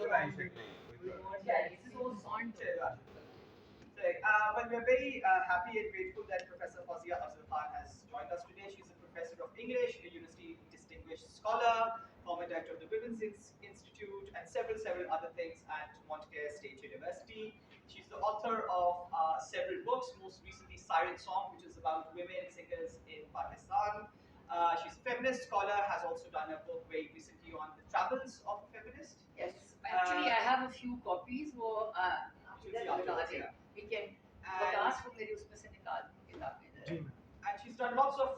Well, we're very happy and grateful that Professor Fawzia Afzal-Khan has joined us today. She's a professor of English, a university distinguished scholar, former director of the Women's Institute, and several other things at Montclair State University. She's the author of several books, most recently Siren Song, which is about women singers in Pakistan. She's a feminist scholar, has also done a book very recently on the travels of a feminist. Yes, actually I have a few copies वो we can बता को मेरे उसमें से निकाल किताब में And she's done lots of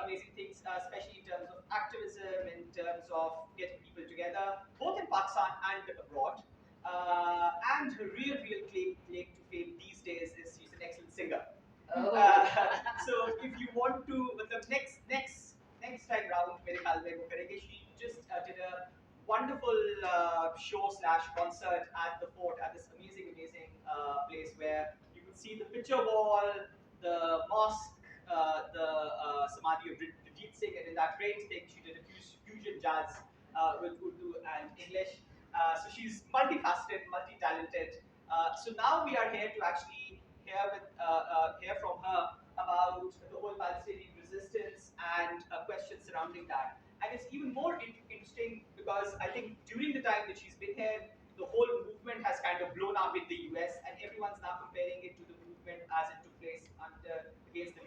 amazing things, especially in terms of activism, in terms of getting people together, both in Pakistan and abroad. And her real claim to fame these days is she's an excellent singer. So if you want to, the next time round, mere khayal mein wo karenge. She just did a wonderful show slash concert at the fort, at this amazing place where you could see the picture wall, the mosque, the Samadhi of Vijit Singh, and in that great thing, she did a fusion jazz with Urdu and English. So she's multifaceted, multi-talented. So now we are here to actually hear from her about the whole Palestinian resistance and questions surrounding that. And it's even more interesting because I think during the time that she's been here, the whole movement has kind of blown up in the US, and everyone's now comparing it to the movement as it took place against the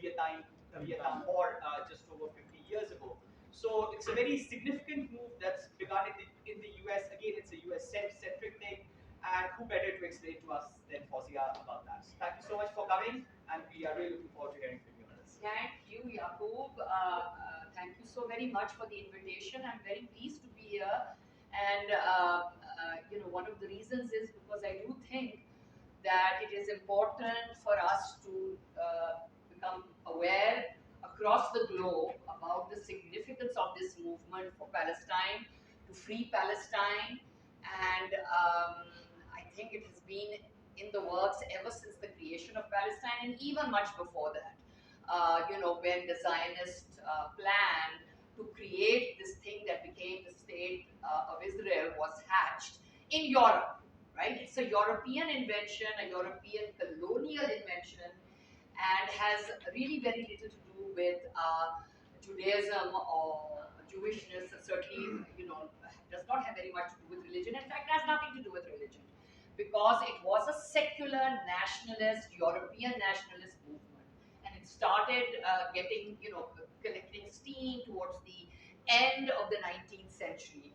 Vietnam War just over 50 years ago. So it's a very significant move that's begun in the US. Again, it's a US-centric thing, and who better to explain to us than Fawzia about that? Thank you so much for coming, and we are really looking forward to hearing from you on this. Thank you, Yaqub. Thank you so very much for the invitation. I'm very pleased to be here. And one of the reasons is because I do think that it is important for us to become aware across the globe about the significance of this movement for Palestine, to free Palestine. And I think it has been in the works ever since the creation of Palestine, and even much before that. When the Zionist plan to create this thing that became the state of Israel was hatched in Europe, right? It's a European invention, a European colonial invention, and has really very little to do with Judaism or Jewishness. Certainly, does not have very much to do with religion. In fact, it has nothing to do with religion, because it was a secular nationalist, European nationalist movement, and it started collecting steam towards the end of the 19th century.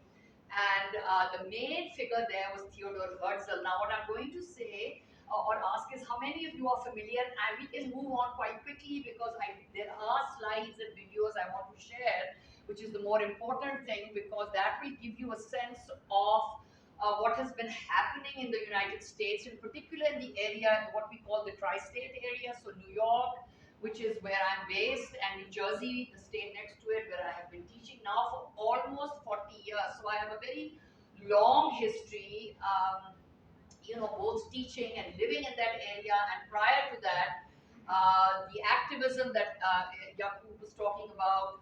And the main figure there was Theodor Herzl. Now, what I'm going to say or ask is how many of you are familiar, and we can move on quite quickly because there are slides and videos I want to share, which is the more important thing, because that will give you a sense of what has been happening in the United States, in particular in the area, what we call the tri-state area, so New York, which is where I'm based, and New Jersey, the state next to it, where I have been teaching now for almost 40 years. So I have a very long history, both teaching and living in that area. And prior to that, the activism that Yaqub was talking about,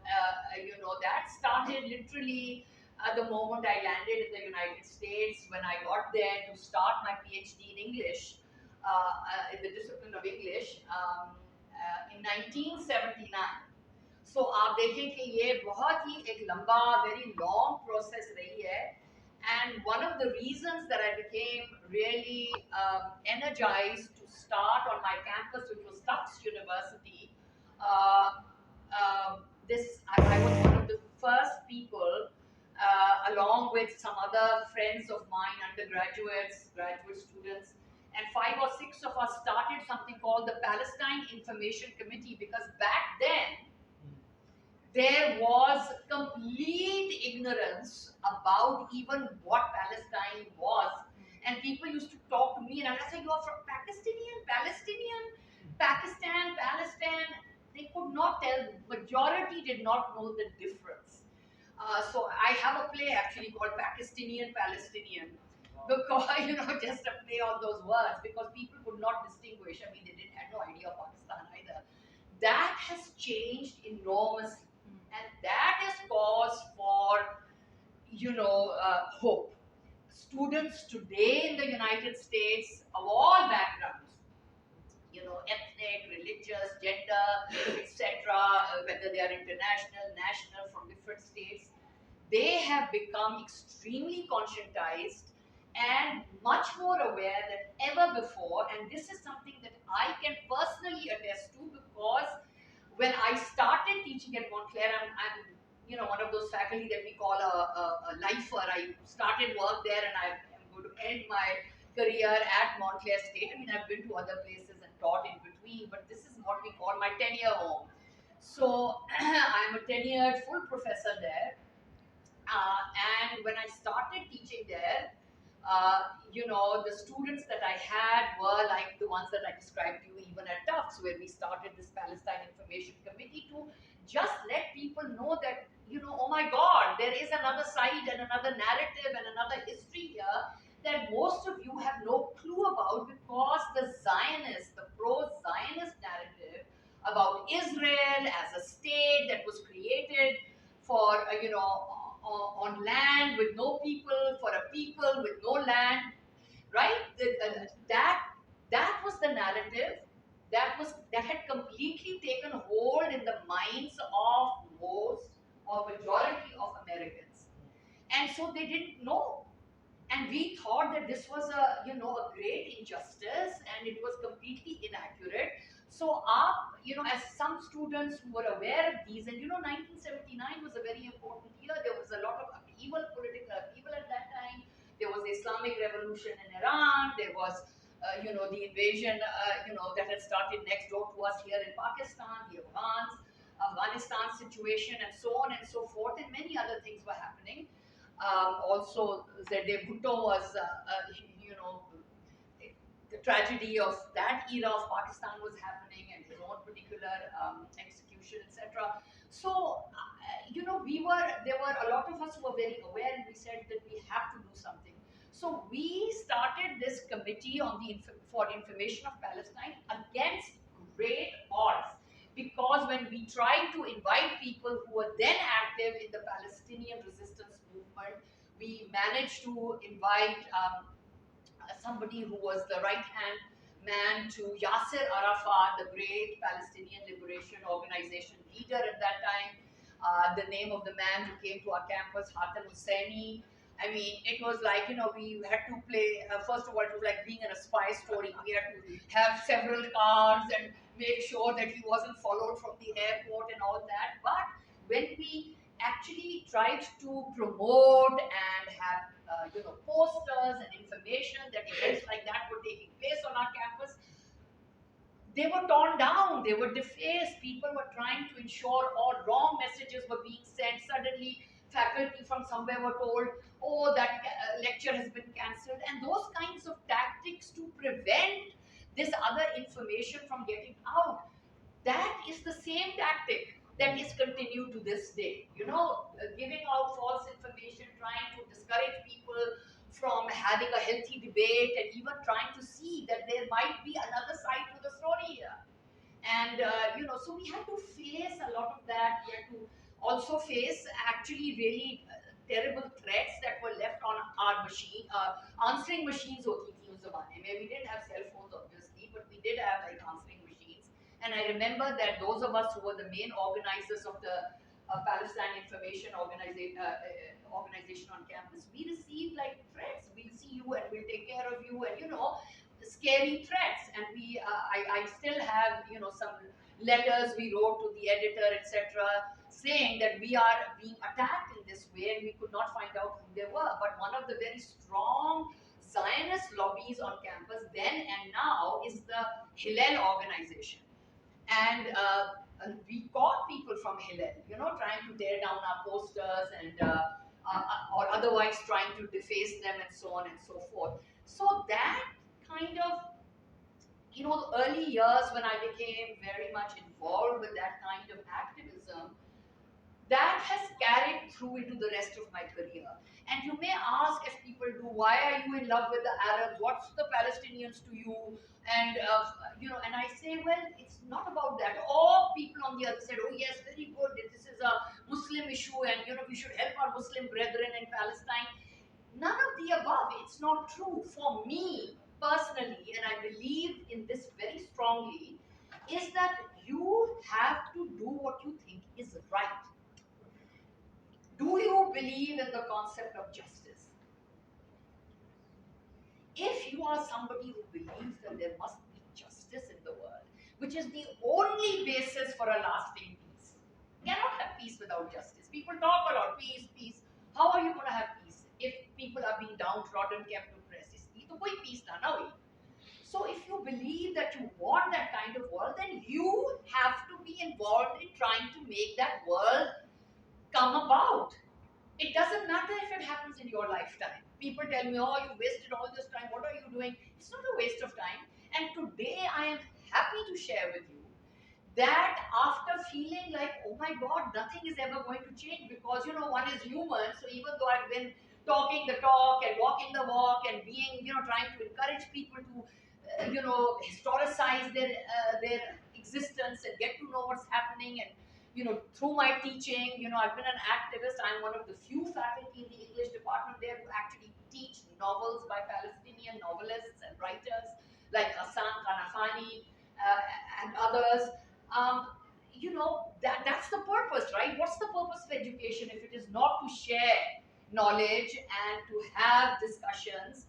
that started literally the moment I landed in the United States, when I got there to start my PhD in English, in the discipline of English, in 1979. So आप देखें कि ये बहुत ही एक लंबा, very long process रही है. And one of the reasons that I became really energized to start on my campus, which was Tufts University, I was one of the first people, along with some other friends of mine, undergraduates, graduate students, and 5 or 6 of us started something called the Palestine Information Committee, because back then there was complete ignorance about even what Palestine was. And people used to talk to me, and I said, "You are from Palestinian, Pakistan, Palestine." They could not tell. Majority did not know the difference. So I have a play actually called Palestinian, because just a play on those words, because people could not distinguish. I mean, they didn't have no idea of Pakistan either. That has changed enormously, and that is cause for hope. students today in the United States of all backgrounds, ethnic, religious, gender, etc., whether they are international, national, from different states, they have become extremely conscientized and much more aware than ever before. And this is something that I can personally attest to, because when I started teaching at Montclair, I'm one of those faculty that we call a lifer. I started work there and I am going to end my career at Montclair State. I mean, I've been to other places and taught in between, but this is what we call my tenure home. So I'm a tenured full professor there. And when I started teaching there, the students that I had were like the ones that I described to you even at Tufts, where we started this Palestine Information Committee to just let people know that, oh my God, there is another side and another narrative and another history here that most of you have no clue about, because the Zionist, the pro-Zionist narrative about Israel as a state that was created for, on land with no people, for a people with no land, right? That was the narrative that had completely taken hold in the minds of most or majority of Americans, and so they didn't know. And we thought that this was a great injustice, and it was completely inaccurate. So as some students who were aware of these, and 1979 was a very important year. There was a lot of upheaval, political upheaval at that time. There was the Islamic Revolution in Iran. There was the invasion that had started next door to us here in Pakistan, the Afghanistan situation, and so on and so forth, and many other things were happening. Also, Zede Bhutto was, the tragedy of that era of Pakistan was happening, and his own particular execution, etc. So, there were a lot of us who were very aware, and we said that we have to do something. So we started this committee for information of Palestine against great odds, because when we tried to invite people who were then active in the Palestinian resistance movement, we managed to invite somebody who was the right-hand man to Yasser Arafat, the great Palestinian Liberation Organization leader at that time. The name of the man who came to our campus, Hatem Husseini. I mean, it was like, we had to play, first of all, it was like being in a spy story. We had to have several cars and make sure that he wasn't followed from the airport and all that. But when we actually tried to promote and have, posters and information that events like that were taking place on our campus, they were torn down, they were defaced, people were trying to ensure all wrong messages were being sent. Suddenly, faculty from somewhere were told, oh, that lecture has been cancelled, and those kinds of tactics to prevent this other information from getting out. That is the same tactic that is continued to this day. Giving out false information, trying to discourage people from having a healthy debate, and even trying to see that there might be another side to the story here. And so we had to face a lot of that. We had to also face actually really terrible threats that were left on our machine, answering machines. Hoti thi us zamane mein. We didn't have cell phones, obviously, but we did have like answering machines. And I remember that those of us who were the main organizers of the Palestine Information Organization on campus, we received like threats. We'll see you and we'll take care of you, and scary threats. And I still have some letters we wrote to the editor, etc., saying that we are being attacked in this way, and we could not find out who they were. But one of the very strong Zionist lobbies on campus then and now is the Hillel organization. And we caught people from Hillel, trying to tear down our posters and or otherwise trying to deface them, and so on and so forth. So that kind of, the early years when I became very much involved with that kind of activism, that has carried through into the rest of my career. And you may ask, if people do, why are you in love with the Arabs? What's the Palestinians to you? And and I say, well, it's not about that. Or people on the other side, oh yes, very good. This is a Muslim issue, and we should help our Muslim brethren in Palestine. None of the above. it's not true. For me personally, and I believe in this very strongly, is that you have to do what you think is right. Do you believe in the concept of justice? If you are somebody who believes that there must be justice in the world, which is the only basis for a lasting peace, you cannot have peace without justice. People talk a lot, peace, peace. How are you going to have peace if people are being downtrodden, kept oppressed? तो कोई peace ना ना हुई. So if you believe that you want that kind of world, then you have to be involved in trying to make that world come about. It doesn't matter if it happens in your lifetime. People tell me, oh, you wasted all this time. What are you doing? It's not a waste of time. And today I am happy to share with you that after feeling like, oh my God, nothing is ever going to change because, one is human. So even though I've been talking the talk and walking the walk and being, trying to encourage people to, historicize their existence and get to know what's happening and through my teaching, I've been an activist. I'm one of the few faculty in the English department there who actually teach novels by Palestinian novelists and writers like Hassan Kanafani and others. That's the purpose, right? What's the purpose of education if it is not to share knowledge and to have discussions,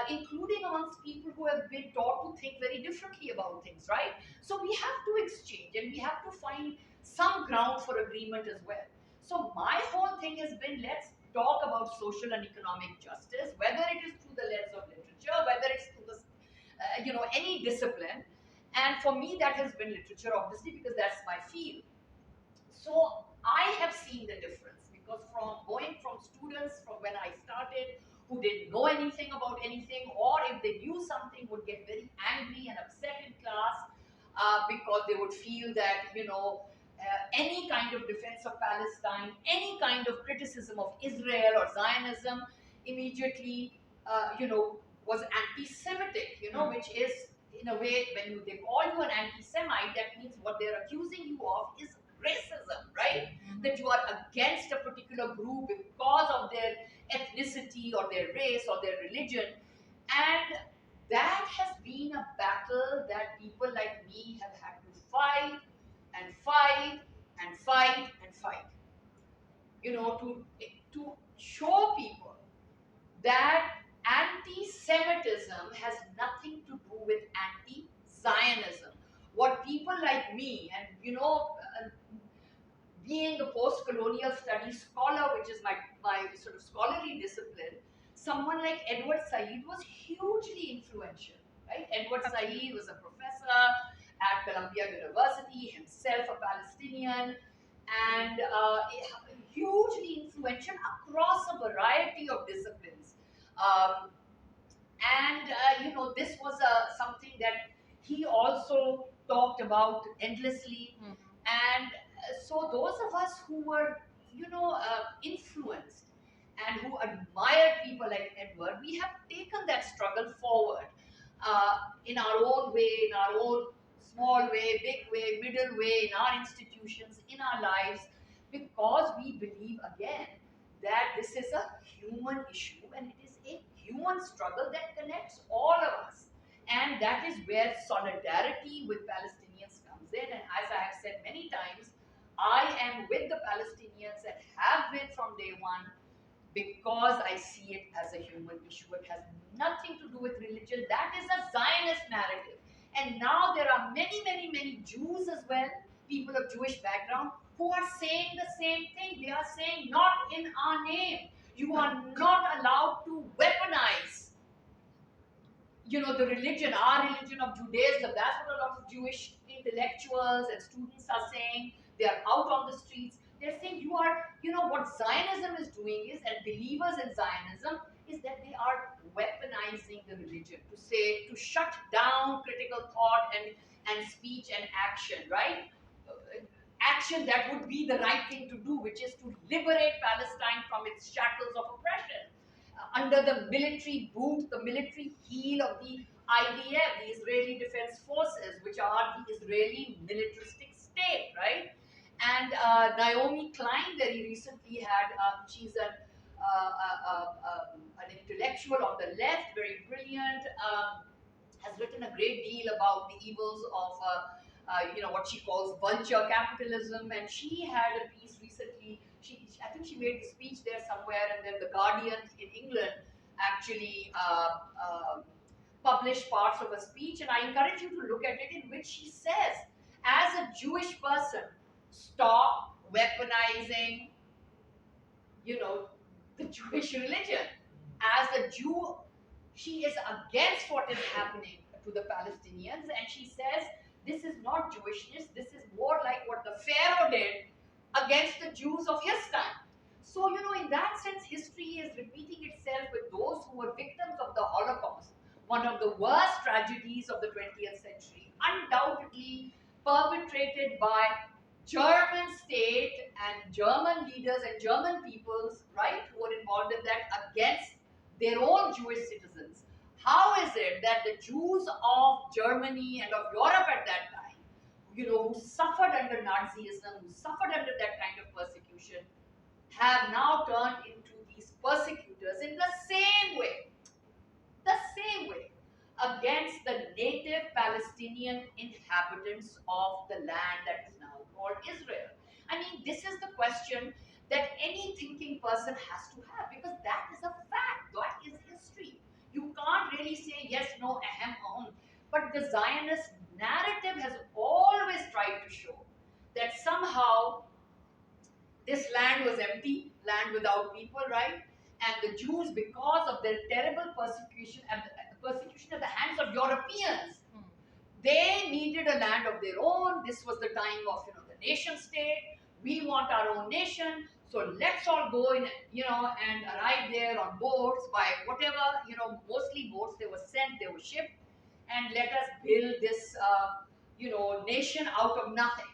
including amongst people who have been taught to think very differently about things, right? So we have to exchange and we have to find some ground for agreement as well. So my whole thing has been, let's talk about social and economic justice, whether it is through the lens of literature, whether it's through the, any discipline. And for me, that has been literature, obviously, because that's my field. So I have seen the difference because from going from students from when I started who didn't know anything about anything, or if they knew something, would get very angry and upset in class because they would feel that, any kind of defense of Palestine, any kind of criticism of Israel or Zionism immediately, was anti-Semitic, which is, in a way, when they call you an anti-Semite, that means what they're accusing you of is racism, right? That you are against a particular group because of their ethnicity or their race or their religion. And that has been a battle that people like me have had to fight and fight and fight and fight. To show people that anti-Semitism has nothing to do with anti-Zionism. What people like me and, being a post-colonial studies scholar, which is my sort of scholarly discipline, someone like Edward Said was hugely influential, right? Edward Said was a professor at Columbia University, himself a Palestinian, and hugely influential across a variety of disciplines. This was something that he also talked about endlessly. And so those of us who were, influenced and who admired people like Edward, we have taken that struggle forward in our own way, in our own small way, big way, middle way, in our institutions, in our lives, because we believe again that this is a human issue and it is a human struggle that connects all of us. And that is where solidarity with Palestinians comes in. And as I have said many times, I am with the Palestinians and have been from day one because I see it as a human issue. It has nothing to do with religion. That is a Zionist narrative. And now there are many, many, many Jews as well, people of Jewish background, who are saying the same thing. They are saying, not in our name. You are not allowed to weaponize, the religion, our religion of Judaism. That's what a lot of Jewish intellectuals and students are saying. They are out on the streets. They're saying what Zionism is doing is, and believers in Zionism, is that they are weaponizing the religion to shut down critical thought and speech and action, right? Action that would be the right thing to do, which is to liberate Palestine from its shackles of oppression under the military boot, the military heel of the IDF, the Israeli Defense Forces, which are the Israeli militaristic state, right? And Naomi Klein very recently had, she's an intellectual on the left, very brilliant, has written a great deal about the evils of what she calls vulture capitalism, and she had a piece recently. I think she made the speech there somewhere, and then the Guardian in England actually published parts of a speech, and I encourage you to look at it, in which she says, as a Jewish person, stop weaponizing, you know, the Jewish religion. As a Jew, she is against what is happening to the Palestinians, and she says this is not Jewishness, this is more like what the Pharaoh did against the Jews of his time. So, in that sense, history is repeating itself with those who were victims of the Holocaust, one of the worst tragedies of the 20th century, undoubtedly perpetrated by German state and German leaders and German peoples, right, who were involved in that against their own Jewish citizens. How is it that the Jews of Germany and of Europe at that time, who suffered under Nazism, who suffered under that kind of persecution, have now turned into these persecutors in the same way, against the native Palestinian inhabitants of the land that is now called Israel? I mean, this is the question that any thinking person has to have, because that is a fact, that is history. You can't really say yes, no, ahem, but the Zionist narrative has always tried to show that somehow this land was empty, land without people, right? And the Jews, because of their terrible persecution at the hands of Europeans, they needed a land of their own. This was the time of the nation state. We want our own nation, so let's all go in, and arrive there on boats by whatever, mostly boats. They were sent, they were shipped, and let us build this, nation out of nothing.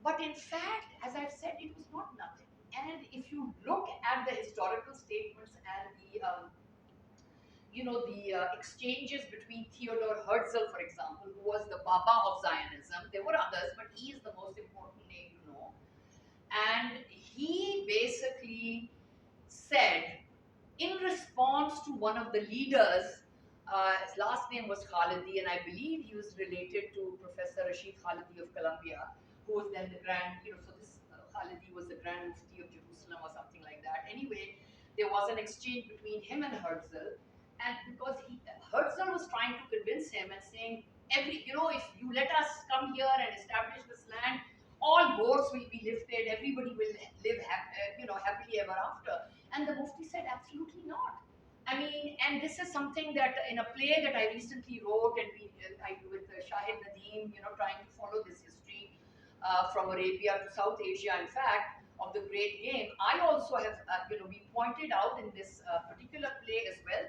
But in fact, as I've said, it was not nothing. And if you look at the historical statements and the exchanges between Theodor Herzl, for example, who was the Baba of Zionism. There were others, but he is the most important name to know. And he basically said, in response to one of the leaders, his last name was Khalidi, and I believe he was related to Professor Rashid Khalidi of Columbia, who was then the Grand, so this Khalidi was the Grand Mufti of Jerusalem or something like that. Anyway, there was an exchange between him and Herzl, and because Herzl was trying to convince him and saying, if you let us come here and establish this land, all boats will be lifted, everybody will live happily ever after. And the Mufti said, absolutely not. I mean, and this is something that in a play that I recently wrote, and I with Shahid Nadeem, trying to follow this history from Arabia to South Asia, in fact, of the Great Game. I also have, we pointed out in this particular play as well,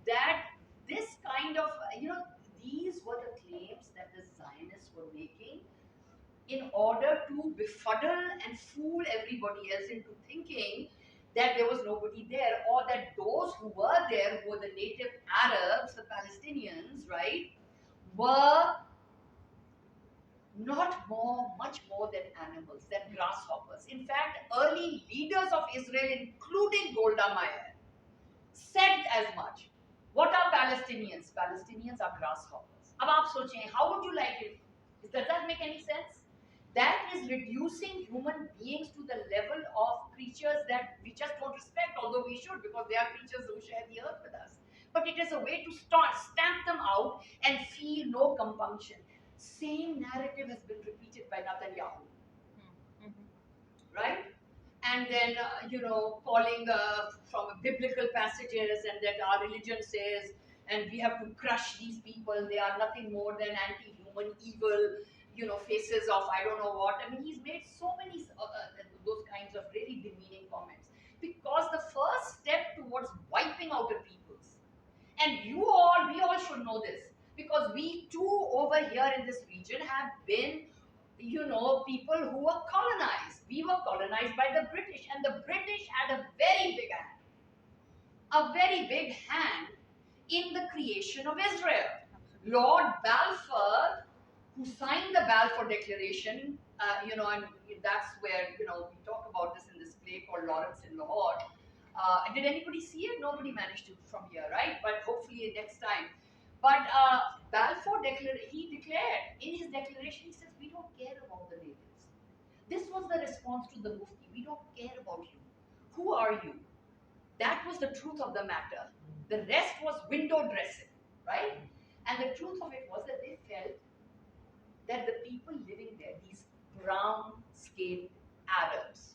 that this kind of, these were the claims that the Zionists were making in order to befuddle and fool everybody else into thinking that there was nobody there, or that those who were there, who were the native Arabs, the Palestinians, right, were much more than animals, than grasshoppers. In fact, early leaders of Israel, including Golda Meir, said as much. What are Palestinians? Palestinians are grasshoppers. अब आप सोचें, how would you like it? Does that make any sense? That is reducing human beings to the level of creatures that we just don't respect, although we should, because they are creatures who share the earth with us. But it is a way to stamp them out and feel no compunction. Same narrative has been repeated by Netanyahu. Right? And then, calling from biblical passages, and that our religion says, and we have to crush these people, they are nothing more than anti-human, evil, faces of I don't know what. I mean, he's made so many those kinds of really demeaning comments, because the first step towards wiping out a peoples, and we all should know this, because we too over here in this region have been, people who were colonized. We were colonized by the British, and the British had a very big hand in the creation of Israel. Lord Balfour, who signed the Balfour Declaration, and that's where, we talk about this in this play called Lawrence in Lahore. Did anybody see it? Nobody managed to from here, right? But hopefully next time. But Balfour he declared in his declaration, he says, we don't care about the natives. This was the response to the Mufti. We don't care about you. Who are you? That was the truth of the matter. The rest was window dressing, right? And the truth of it was that they felt that the people living there, these brown-skinned Arabs,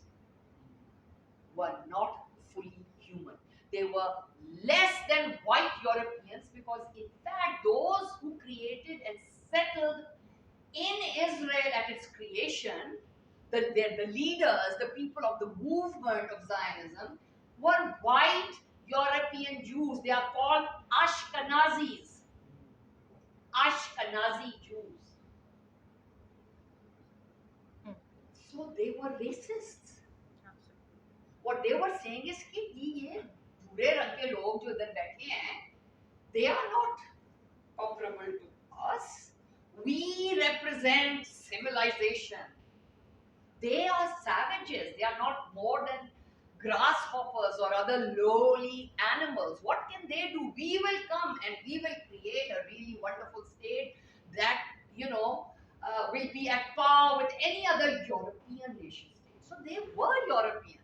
were not fully human. They were less than white Europeans because, in fact, those who created and settled in Israel at its creation, the leaders, the people of the movement of Zionism, were white European Jews. They are called Ashkenazis. Ashkenazi Jews. So they were racists. What they were saying is कि ये भूरे रंग के लोग जो इधर बैठे हैं, they are not comparable to us. We represent civilization. They are savages. They are not more than grasshoppers or other lowly animals. What can they do? We will come and we will create a really wonderful state that, will be at par with any other European nation state. So they were Europeans.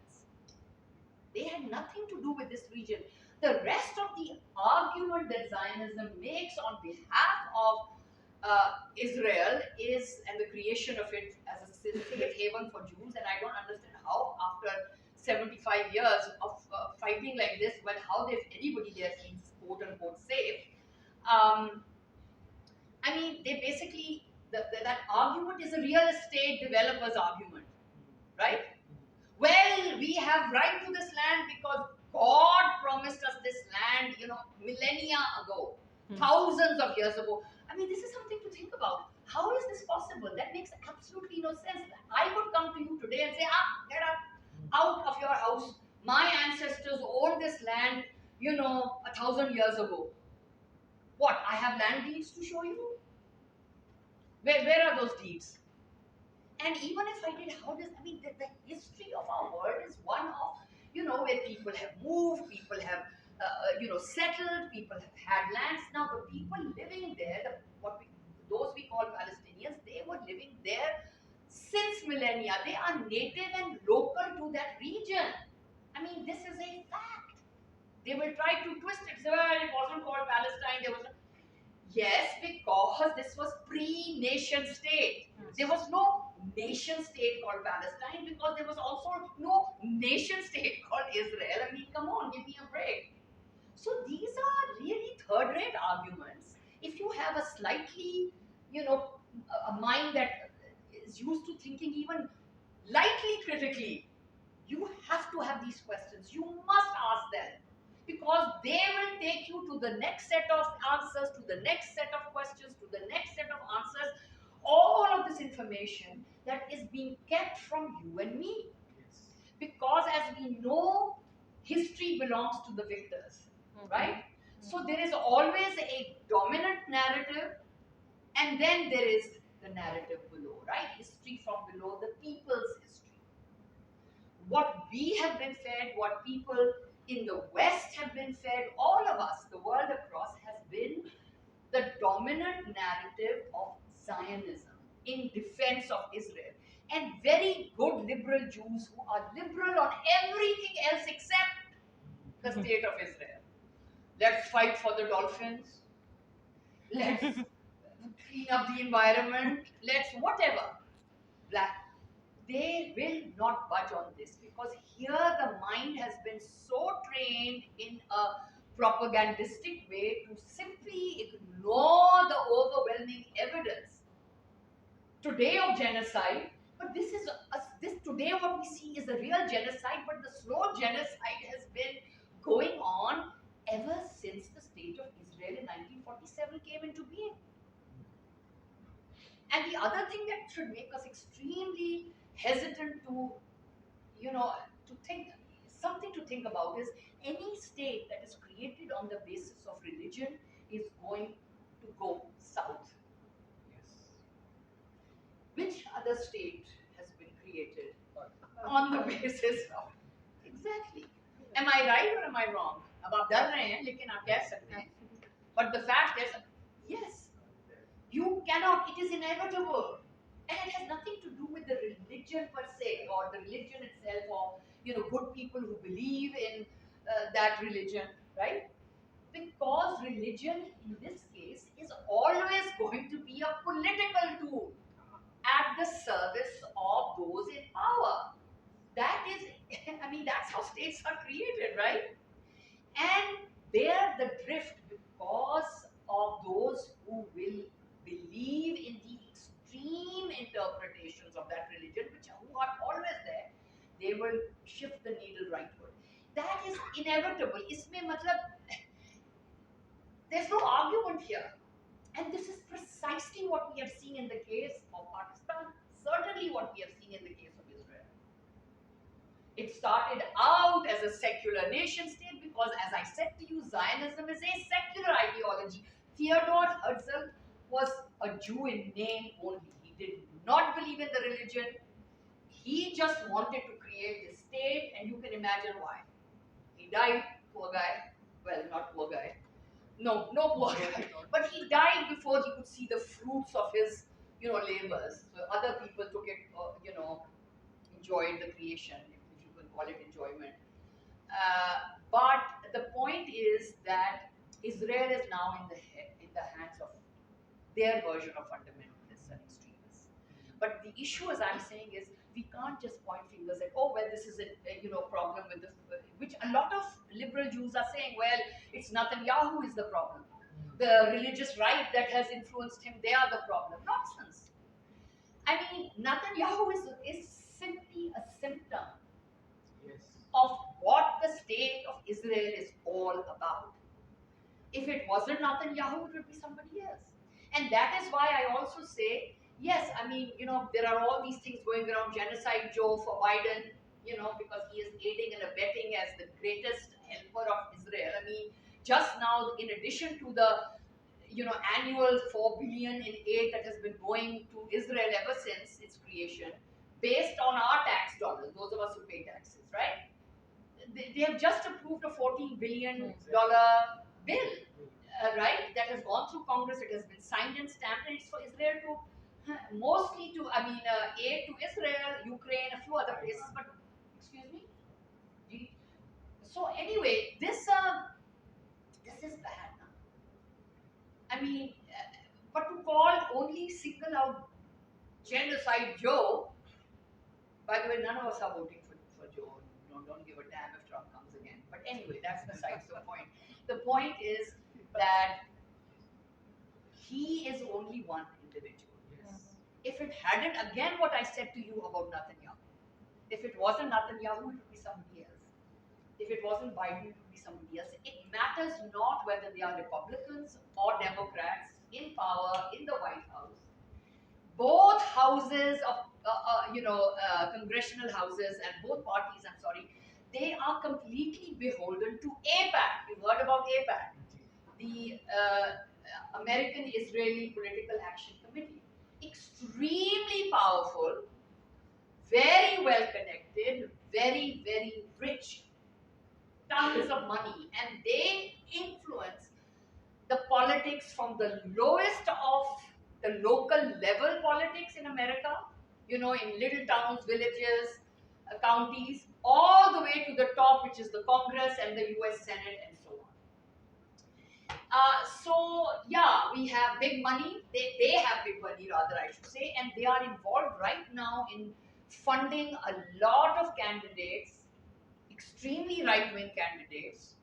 They had nothing to do with this region. The rest of the argument that Zionism makes on behalf of Israel and the creation of it as a safe haven for Jews, and I don't understand how after 75 years of fighting like this, how anybody there feels quote unquote safe. I mean, they basically, that argument is a real estate developer's argument, right? Well, we have right to this land because God promised us this land, millennia ago, thousands of years ago. I mean, this is something to think about. How is this possible? That makes absolutely no sense. I could come to you today and say, get out of your house. My ancestors owned this land, 1,000 years ago. What? I have land deeds to show you? Where are those deeds? And even if I did, the history of our world is one of, where people have moved, people have, settled, people have had lands. Now, the people living there, those we call Palestinians, they were living there since millennia. They are native and local to that region. I mean, this is a fact. They will try to twist it. Say, well, it wasn't called Palestine. Yes, because this was pre-nation state. There was no nation state called Palestine because there was also no nation state called Israel. I mean, come on, give me a break. So these are really third-rate arguments. If you have a slightly, a mind that is used to thinking even lightly critically, you have to have these questions. You must ask them because they will take you to the next set of answers, to the next set of questions, to the next set of answers. All of this information that is being kept from you and me. Because as we know, history belongs to the victors, right? So there is always a dominant narrative and then there is the narrative below, right? History from below, the people's history. What we have been fed, what people in the West have been fed, all of us, the world across, has been the dominant narrative of Zionism in defense of Israel. And very good liberal Jews who are liberal on everything else except the state of Israel. Let's fight for the dolphins. Let's clean up the environment. Let's whatever. They will not budge on this because here the mind has been so trained in a propagandistic way to simply ignore the overwhelming evidence today of genocide. But this today what we see is a real genocide, but the slow genocide has been going on ever since the state of Israel in 1947 came into being. And the other thing that should make us extremely hesitant to, to think, something to think about is any state that is created on the basis of religion is going to go south. Yes. Which other state has been created on the basis of? Exactly. Am I right or am I wrong? अब आप डर रहे हैं लेकिन आप कह सकते हैं. But the fact is, yes, you cannot. It is inevitable, and it has nothing to do with the religion per se, or the religion itself, or good people who believe in that religion, right? Because religion in this case is always going to be a political tool at the service of those in power. That is, I mean, that's how states are created, right? And there the drift, because of those who will believe in the extreme interpretations of that religion, who are always there, they will shift the needle rightward. That is inevitable. Isme matlab, there's no argument here. And this is precisely what we have seen in the case of Pakistan, certainly what we have seen in the case of Israel. It started out as a secular nation state because, as I said to you, Zionism is a secular ideology. Theodor Herzl was a Jew in name only. He did not believe in the religion. He just wanted to create this state, and you can imagine why. He died, poor guy. Well, not poor guy. No poor guy. But he died before he could see the fruits of his, labors. So other people took it, enjoyed the creation, if you can call it enjoyment. But the point is that Israel is now in the hands of their version of fundamentalists and extremists. But the issue, as I'm saying, is we can't just point fingers at, oh, well, this is a problem with this, which a lot of liberal Jews are saying, well, it's Netanyahu is the problem. The religious right that has influenced him, they are the problem. Nonsense. I mean, Netanyahu is simply a symptom of what the state of Israel is all about. If it wasn't Netanyahu, it would be somebody else. And that is why I also say, yes, I mean, there are all these things going around, genocide Joe for Biden, because he is aiding and abetting as the greatest helper of Israel. I mean, just now, in addition to the, annual 4 billion in aid that has been going to Israel ever since its creation, based on our tax dollars, those of us who pay taxes, right? They have just approved a $14 billion bill, right? That has gone through Congress. It has been signed and stamped, and it's for Israel to, mostly to, aid to Israel, Ukraine, a few other places. But excuse me. So anyway, this is bad now. I mean, but to call only single out genocide Joe. By the way, none of us are voting for Joe. Don't give a damn if Trump comes again. But anyway, that's besides the point. The point is that he is only one individual. Yes. If it hadn't, again, what I said to you about Netanyahu, if it wasn't Netanyahu, it would be somebody else. If it wasn't Biden, it would be somebody else. It matters not whether they are Republicans or Democrats in power in the White House. Both houses of, congressional houses and both parties, I'm sorry, they are completely beholden to AIPAC. You've heard about AIPAC, the American Israeli Political Action Committee. Extremely powerful, very well connected, very, very rich, tons of money, and they influence the politics from the lowest of the local level politics in America, in little towns, villages, counties, all the way to the top, which is the Congress and the US Senate and so on. So yeah, we have big money. They have big money, rather, I should say, and they are involved right now in funding a lot of candidates, extremely right-wing candidates,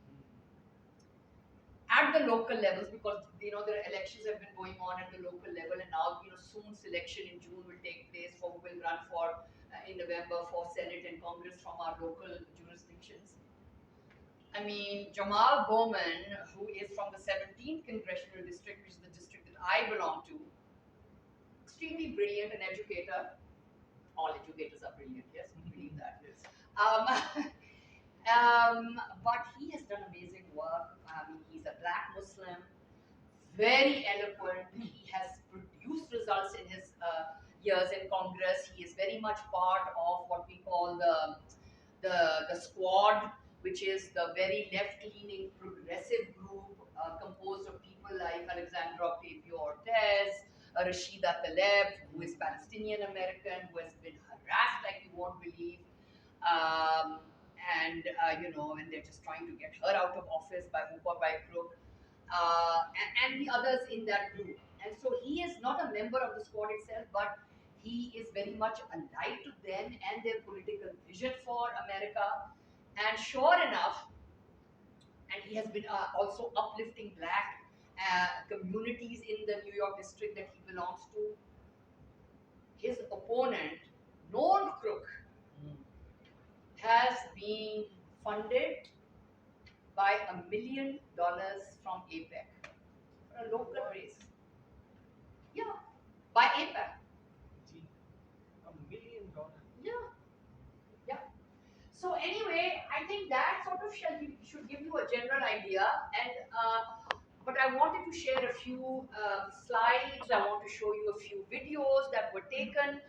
at the local levels, because the elections have been going on at the local level, and now soon selection in June will take place for who will run for in November for Senate and Congress from our local jurisdictions. I mean, Jamal Bowman, who is from the 17th congressional district, which is the district that I belong to, extremely brilliant, an educator. All educators are brilliant, yes, we believe that. Yes. But he has done amazing work. He's a black Muslim, very eloquent. He has produced results in his years in Congress. He is very much part of what we call the squad which is the very left-leaning progressive group composed of people like Alexandra Ocasio-Cortez, Rashida Tlaib, who is Palestinian American, who has been harassed like you won't believe, um, and they're just trying to get her out of office by hook or by crook, and the others in that group. And so he is not a member of the squad itself, but he is very much alive to them and their political vision for America. And sure enough, and he has been also uplifting black communities in the New York district that he belongs to. His opponent, known crook, has been funded by $1 million from APEC for a local race. Yeah, by APEC. $1 million. Yeah, yeah. So anyway, I think that sort of should give you a general idea. And but I wanted to share a few slides. I want to show you a few videos that were taken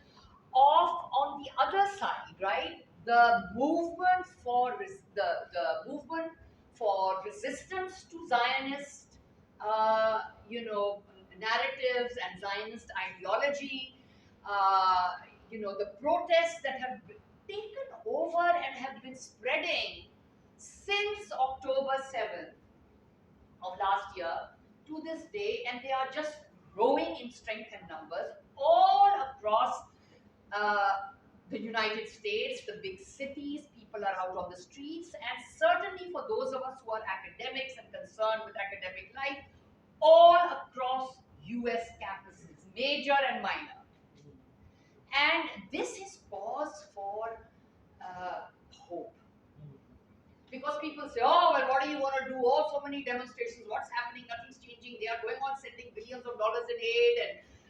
of on the other side, right? The movement for the movement for resistance to Zionist, uh, narratives and Zionist ideology. The protests that have taken over and have been spreading since October 7th of last year to this day, and they are just growing in strength and numbers all across the United States, the big cities. People are out on the streets, and certainly for those of us who are academics and concerned with academic life, all across US campuses, major and minor. And this is cause for hope. Because people say, oh, well, what do you want to do? Oh, so many demonstrations. What's happening? Nothing's changing. They are going on sending billions of dollars in aid,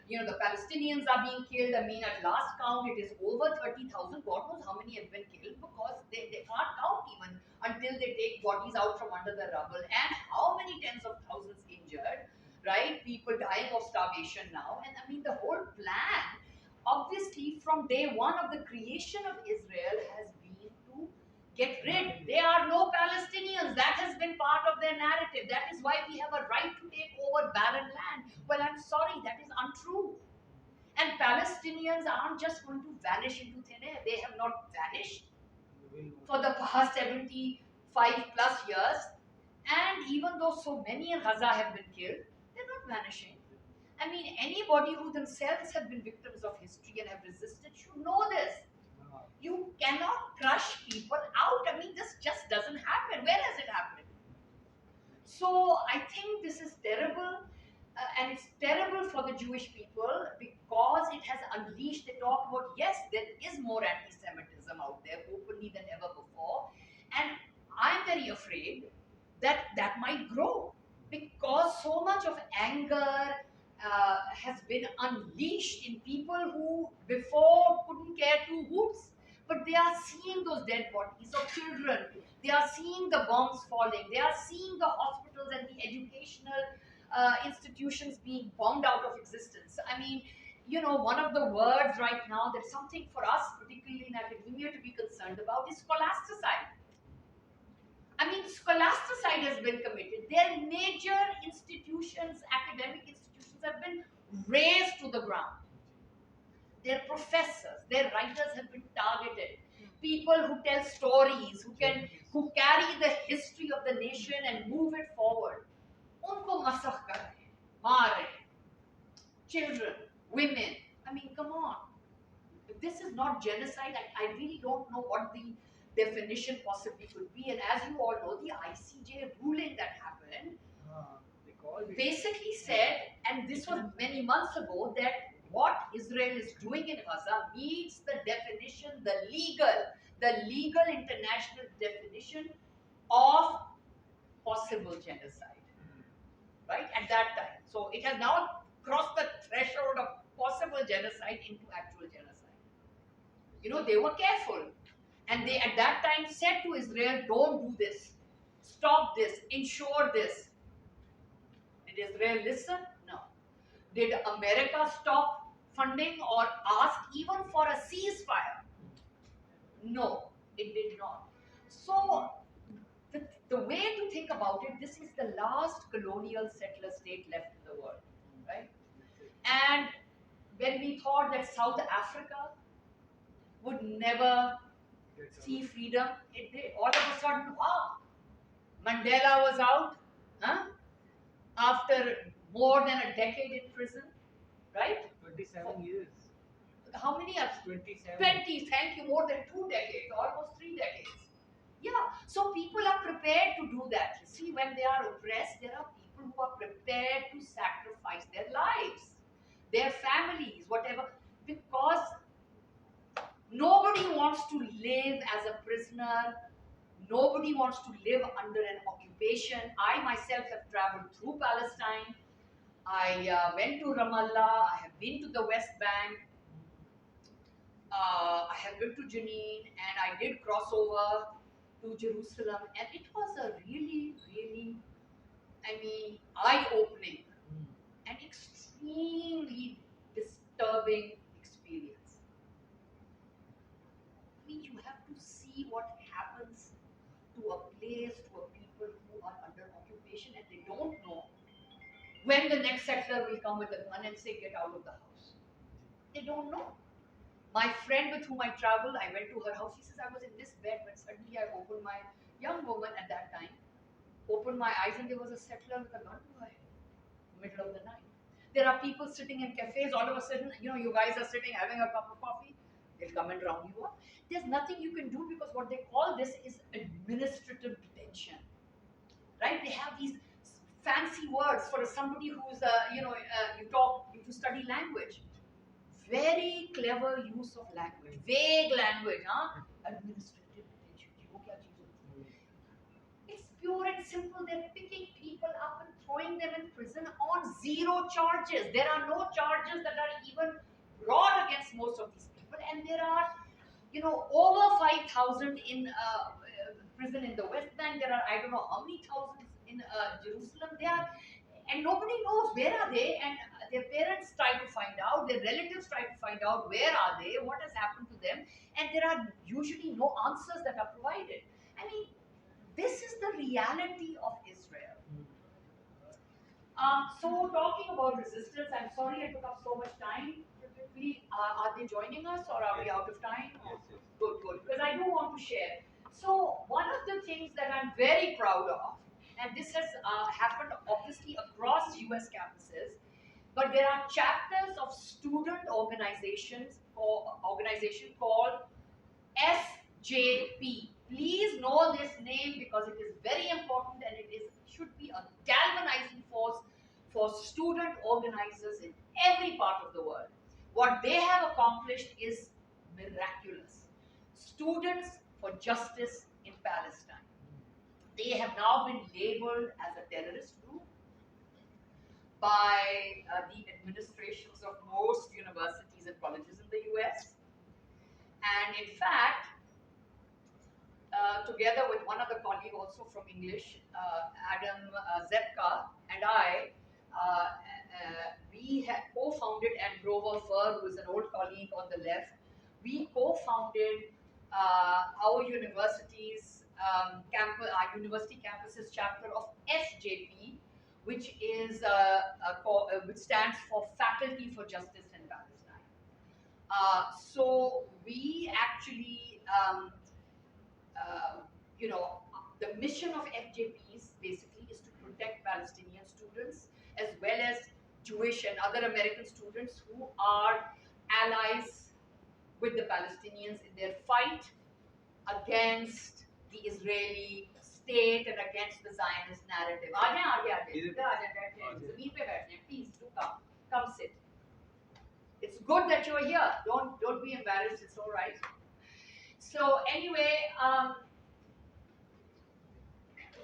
and the Palestinians are being killed. I mean, at last count, it is over 30,000. God knows how many have been killed, because they can't count even until they take bodies out from under the rubble. And how many tens of thousands injured, right? People dying of starvation now. And I mean, the whole plan, obviously, from day one of the creation of Israel has been to get rid. There are no Palestinians. That has been part of their narrative. That is why we have a right to take over barren land. Well, I'm sorry, that is untrue. And Palestinians aren't just going to vanish into thin air. They have not vanished for the past 75 plus years. And even though so many in Gaza have been killed, they're not vanishing. I mean, anybody who themselves have been victims of history and have resisted should know this. You cannot crush people out. I mean, this just doesn't happen. Where has it happened? So I think this is terrible, and it's terrible for the Jewish people, because it has unleashed. They talk about, yes, there is more anti-Semitism out there openly than ever before, and I'm very afraid that that might grow, because so much of anger has been unleashed in people who before couldn't care two hoots. But they are seeing those dead bodies of children. They are seeing the bombs falling. They are seeing the hospitals and the educational institutions being bombed out of existence. I mean, one of the words right now that's something for us, particularly in academia, to be concerned about is scholasticide. I mean, scholasticide has been committed. Their major institutions, academic institutions, have been razed to the ground. Their professors, their writers have been targeted. People who tell stories, who carry the history of the nation and move it forward. Unko masakh kar rahe, maar rahe. Children, women. I mean, come on. This is not genocide. I really don't know what the definition possibly could be. And as you all know, the ICJ ruling that happened basically said, and this was many months ago, that what Israel is doing in Gaza meets the definition, the legal international definition of possible genocide, right? At that time. So it has now crossed the threshold of possible genocide into actual genocide. They were careful. And they at that time said to Israel, don't do this. Stop this. Ensure this. Did Israel listen? No. Did America stop funding or ask even for a ceasefire? No, it did not. So The way to think about it, this is the last colonial settler state left in the world, right? And when we thought that South Africa would never see freedom, all of a sudden, wow, Mandela was out, huh? After more than a decade in prison, right? 27 years. How many years? 27. 20, thank you, more than 2 decades, almost 3 decades. Yeah, so people are prepared to do that. You see, when they are oppressed, there are people who are prepared to sacrifice their lives, their families, whatever, because nobody wants to live as a prisoner. Nobody wants to live under an occupation. I myself have traveled through Palestine. I went to Ramallah. I have been to the West Bank. I have been to Jenin, and I did cross over to Jerusalem, and it was a really, really, I mean, eye-opening and extremely disturbing experience. I mean, you have to see what happens to a place, to a people who are under occupation, and they don't know when the next settler will come with a gun and say, "Get out of the house." They don't know. My friend with whom I traveled, I went to her house. She says, I was in this bed when suddenly I opened my, young woman at that time, opened my eyes and there was a settler with a gun to her head, middle of the night. There are people sitting in cafes, all of a sudden, you guys are sitting having a cup of coffee, they'll come and round you up. There's nothing you can do because what they call this is administrative detention, right? They have these fancy words for somebody who's, you study language. Very clever use of language, vague language, huh? Administrative detention. It's pure and simple. They're picking people up and throwing them in prison on zero charges. There are no charges that are even brought against most of these people, and there are, over 5,000 in prison in the West Bank. There are I don't know how many thousands in Jerusalem. They are, and nobody knows where are they, and their parents try to find out, their relatives try to find out where are they, what has happened to them, and there are usually no answers that are provided. I mean, this is the reality of Israel. So talking about resistance, I'm sorry I took up so much time. Are they joining us or are we out of time? Yes, yes. Good, because I do want to share. So one of the things that I'm very proud of, and this has happened obviously across US campuses, but there are chapters of student organizations or organization called SJP. Please know this name because it is very important and should be a galvanizing force for student organizers in every part of the world. What they have accomplished is miraculous. Students for Justice in Palestine. They have now been labeled as a terrorist group by the administrations of most universities and colleges in the US. And in fact, together with one other colleague also from English, Adam Zepka, and I, we had co-founded, and Grover Fur, who is an old colleague on the left, we co-founded our university's our university campus's chapter of SJP, which is which stands for Faculty for Justice in Palestine. So we actually, the mission of FJPs basically is to protect Palestinian students as well as Jewish and other American students who are allies with the Palestinians in their fight against the Israeli state and against the Zionist narrative. Please do come sit. It's good that you're here. Don't be embarrassed. It's all right. So anyway,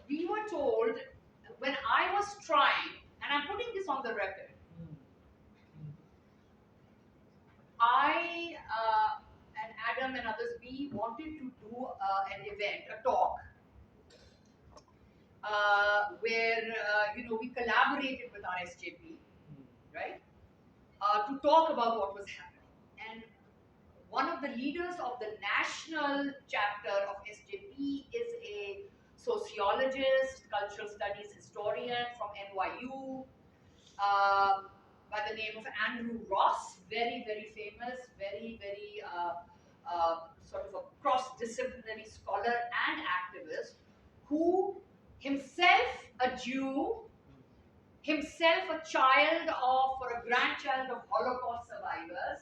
we were told when I was trying, and I'm putting this on the record, I and Adam and others, we wanted to do an event, a talk, where we collaborated with our SJP, right, to talk about what was happening. And one of the leaders of the national chapter of SJP is a sociologist, cultural studies historian from NYU, um, by the name of Andrew Ross, very, very famous, very, very sort of a cross-disciplinary scholar and activist, who himself a Jew, himself a child of or a grandchild of Holocaust survivors,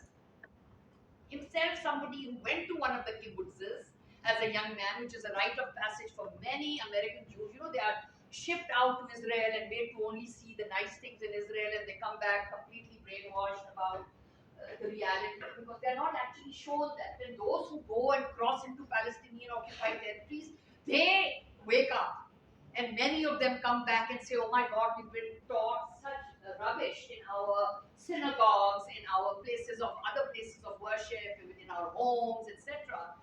himself somebody who went to one of the kibbutzes as a young man, which is a rite of passage for many American Jews. You know, they are shipped out to Israel and made to only see the nice things in Israel, and they come back completely brainwashed about the reality, because they're not actually shown that. Then those who go and cross into Palestinian occupied territories, they wake up. And many of them come back and say, oh my God, we've been taught such rubbish in our synagogues, in our places of other places of worship, within our homes, etc.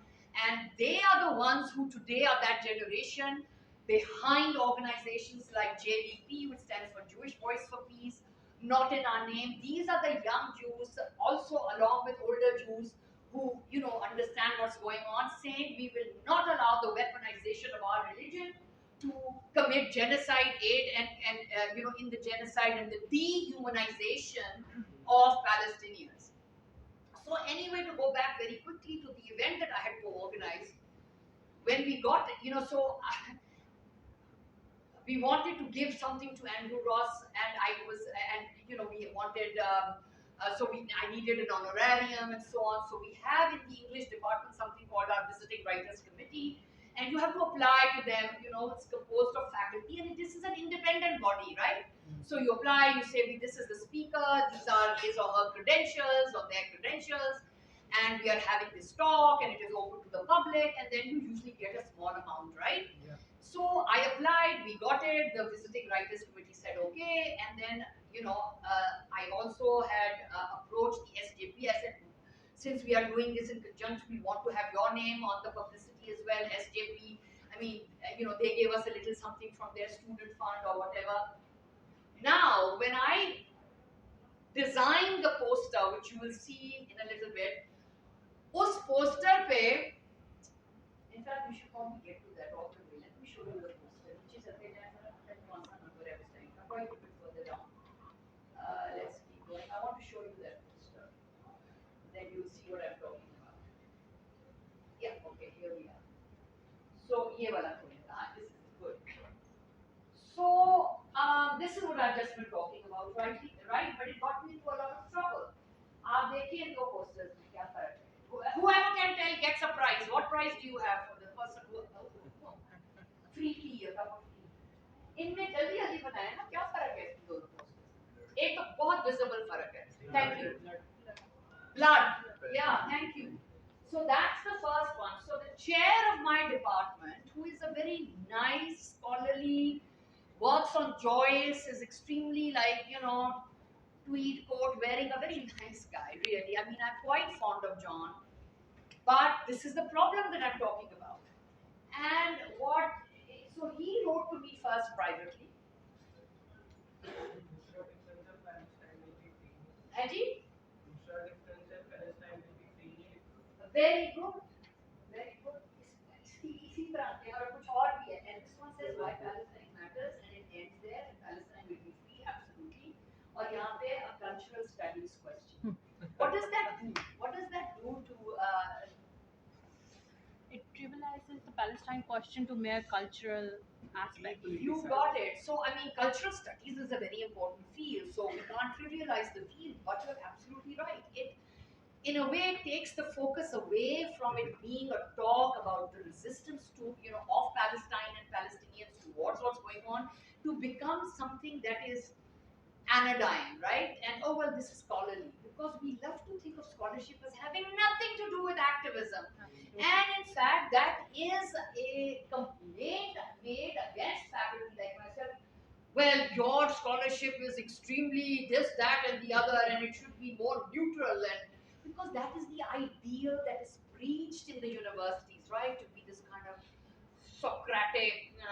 And they are the ones who today are that generation behind organizations like JVP, which stands for Jewish Voice for Peace, Not in Our Name. These are the young Jews, also along with older Jews, who understand what's going on, saying we will not allow the weaponization of our religion to commit genocide, aid and in the genocide and the dehumanization of Palestinians. So anyway, to go back very quickly to the event that I had co-organized, when we got it, we wanted to give something to Andrew Ross, and we wanted. I needed an honorarium and so on. So we have in the English department something called our Visiting Writers Committee, and you have to apply to them. It's composed of faculty, and this is an independent body, right? So you apply, you say, this is the speaker, these are his or her credentials or their credentials, and we are having this talk, and it is open to the public, and then you usually get a small amount, right? Yeah. So I applied, we got it, the Visiting Writers Committee said okay, and then I also had approached the SJP. I said, since we are doing this in conjunction, we want to have your name on the publicity as well. SJP, they gave us a little something from their student fund or whatever. Now, when I designed the poster, which you will see in a little bit, उस poster पे, in fact, we should probably get to that all the way. Let me show you the poster, which is at the number I was saying. I'm going a bit further down. Let's keep going. I want to show you that poster. Then you'll see what I'm talking about. Yeah, okay, here we are. So, ये वाला this is good. So, this is what I've just been talking about, right? But it got me into a lot of trouble. आप देखिए दो posters में क्या फर्क है. Whoever can tell gets a prize. What prize do you have for the person who free tea, a cup of tea? इनमें जल्दी जल्दी बताएं ना क्या फर्क है इन दोनों posters. एक तो बहुत visible फर्क है. Thank you. Blood. Yeah, thank you. So that's the first one. So the chair of my department, who is a very nice, scholarly, works on Joyce, is extremely tweed coat wearing, a very nice guy, really. I'm quite fond of John. But this is the problem that I'm talking about. And so he wrote to me first privately. Eddie? Very good. Very good. इसी तरह के और कुछ और भी है. And this one says why Palestine matters, and it ends there. And Palestine will be free, absolutely. और यहाँ पे a cultural studies question. What does that do? What does that do to? It trivializes the Palestine question to mere cultural aspect. You got it. So cultural studies is a very important field. So we can't trivialize the field. But you're absolutely right. In a way, it takes the focus away from it being a talk about the resistance to, of Palestine and Palestinians towards what's going on, to become something that is anodyne, right? And this is scholarly, because we love to think of scholarship as having nothing to do with activism. And in fact, that is a complaint made against faculty like myself. Well, your scholarship is extremely this, that, and the other, and it should be more neutral, and because that is the ideal that is preached in the universities, right? To be this kind of Socratic, this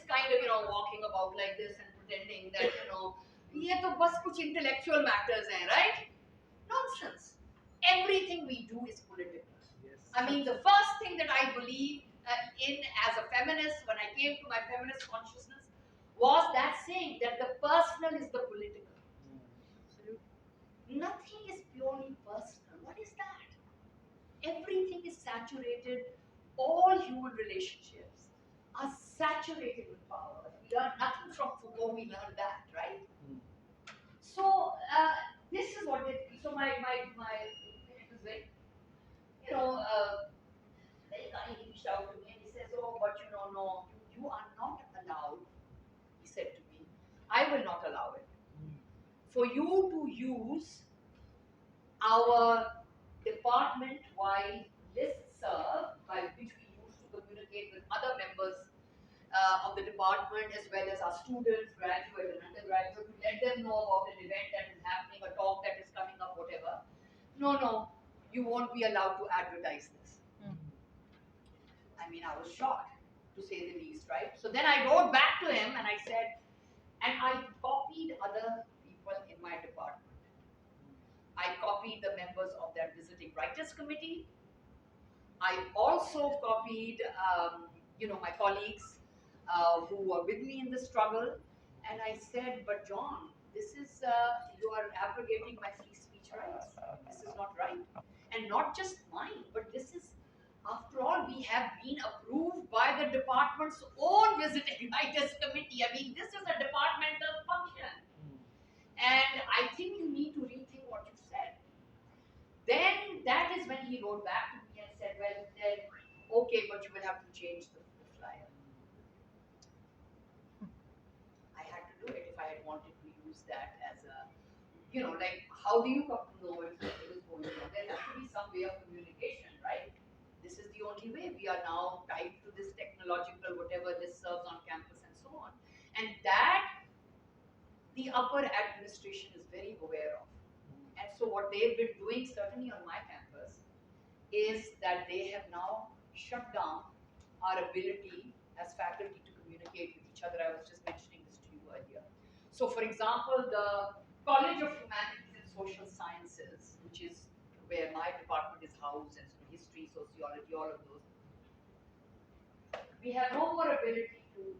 kind of, walking about like this and pretending that, ये तो बस कुछ intellectual matters हैं, right? Nonsense. Everything we do is political. Yes. The first thing that I believe in as a feminist, when I came to my feminist consciousness, was that saying that the personal is the political. Nothing is purely personal. What is that? Everything is saturated. All human relationships are saturated with power. We learn nothing from Foucault. We learned that, right? So this is what it. So my it was very, you know, very kind. He reached out to me and he says, "Oh, but no, you are not allowed." He said to me, "I will not allow it for you to use our department-wide listserv by which we used to communicate with other members of the department as well as our students, graduate and undergraduate, to let them know about an event that is happening, a talk that is coming up, whatever. No, you won't be allowed to advertise this." I mean, I was shocked, to say the least, right? So then I wrote back to him and I said, and I copied other people in my department. I copied the members of their visiting writers committee. I also copied, my colleagues who were with me in the struggle. And I said, but John, this is, you are abrogating my free speech rights. This is not right. And not just mine, but this is, after all, we have been approved by the department's own visiting writers committee. I mean, this is a departmental function. And I think you need to rethink what you said. Then that is when he wrote back to me and said, well, then, okay, but you will have to change the flyer. I had to do it if I had wanted to use that as a, like, how do you come to know if something is going on? There has to be some way of communication, right? This is the only way. We are now tied to this technological, whatever this serves on campus and so on. And that the upper administration is very aware of. And so what they've been doing, certainly on my campus, is that they have now shut down our ability as faculty to communicate with each other. I was just mentioning this to you earlier. So for example, the College of Humanities and Social Sciences, which is where my department is housed, and so history, sociology, all of those, we have no more ability to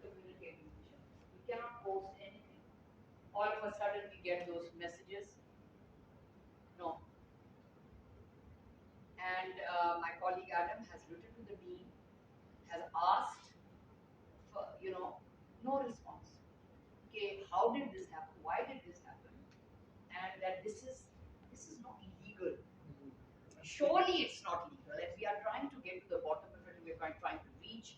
communicate with each other. We cannot post anything. All of a sudden we get those messages. No. And my colleague Adam has written to the dean, has asked for, no response. Okay, how did this happen? Why did this happen? And that this is not legal. Surely it's not legal, and we are trying to get to the bottom of it. We are trying to reach,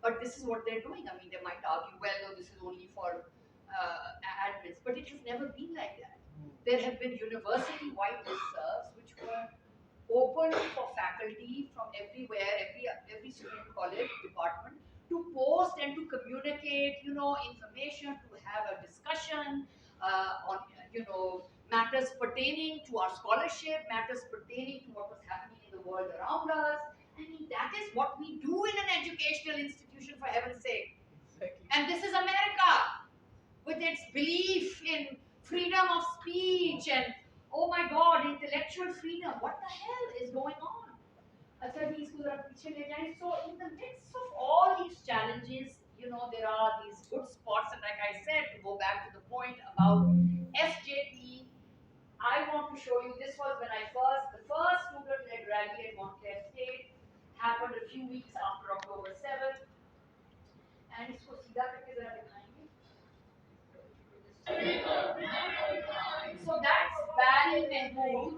but this is what they're doing. I mean, they might argue, well, no, this is only for admins, but it has never been like that. There have been university-wide listservs which were open for faculty from everywhere, every student college department, to post and to communicate, information, to have a discussion on, matters pertaining to our scholarship, matters pertaining to what was happening in the world around us. I mean, that is what we do in an educational institution, for heaven's sake. Exactly. And this is America, with its belief in freedom of speech and, oh my God, intellectual freedom. What the hell is going on? So in the midst of all these challenges, there are these good spots. And like I said, to go back to the point about SJP, I want to show you, this was when the first student-led rally at Montclair State happened a few weeks after October 7th. And it's for Sida because so that's Barry Mahmood.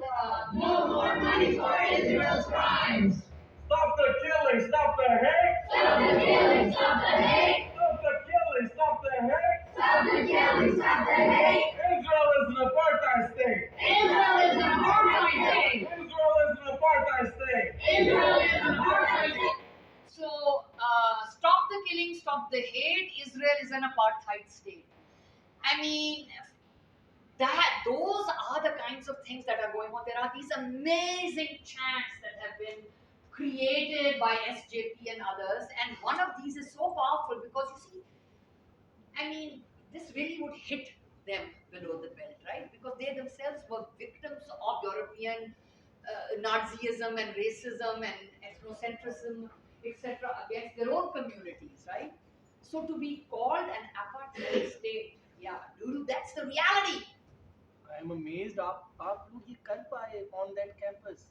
No more money for Israel's crimes. Stop the killing, stop the hate. Stop the killing, stop the hate. Stop the killing, stop the hate. Stop the killing, stop the hate. Israel is an apartheid state. Israel is an apartheid state. Israel is an apartheid state. Israel is an apartheid state. So, stop the killing, stop the hate. Israel is an apartheid state. I mean, those are the kinds of things that are going on. There are these amazing chants that have been created by SJP and others, and one of these is so powerful because you see, I mean, this really would hit them below the belt, right? Because they themselves were victims of European Nazism and racism and ethnocentrism etc., against their own communities, right? So to be called an apartheid state, yeah, Lulu, that's the reality. I'm amazed आप लोग ये कर पाए on that campus.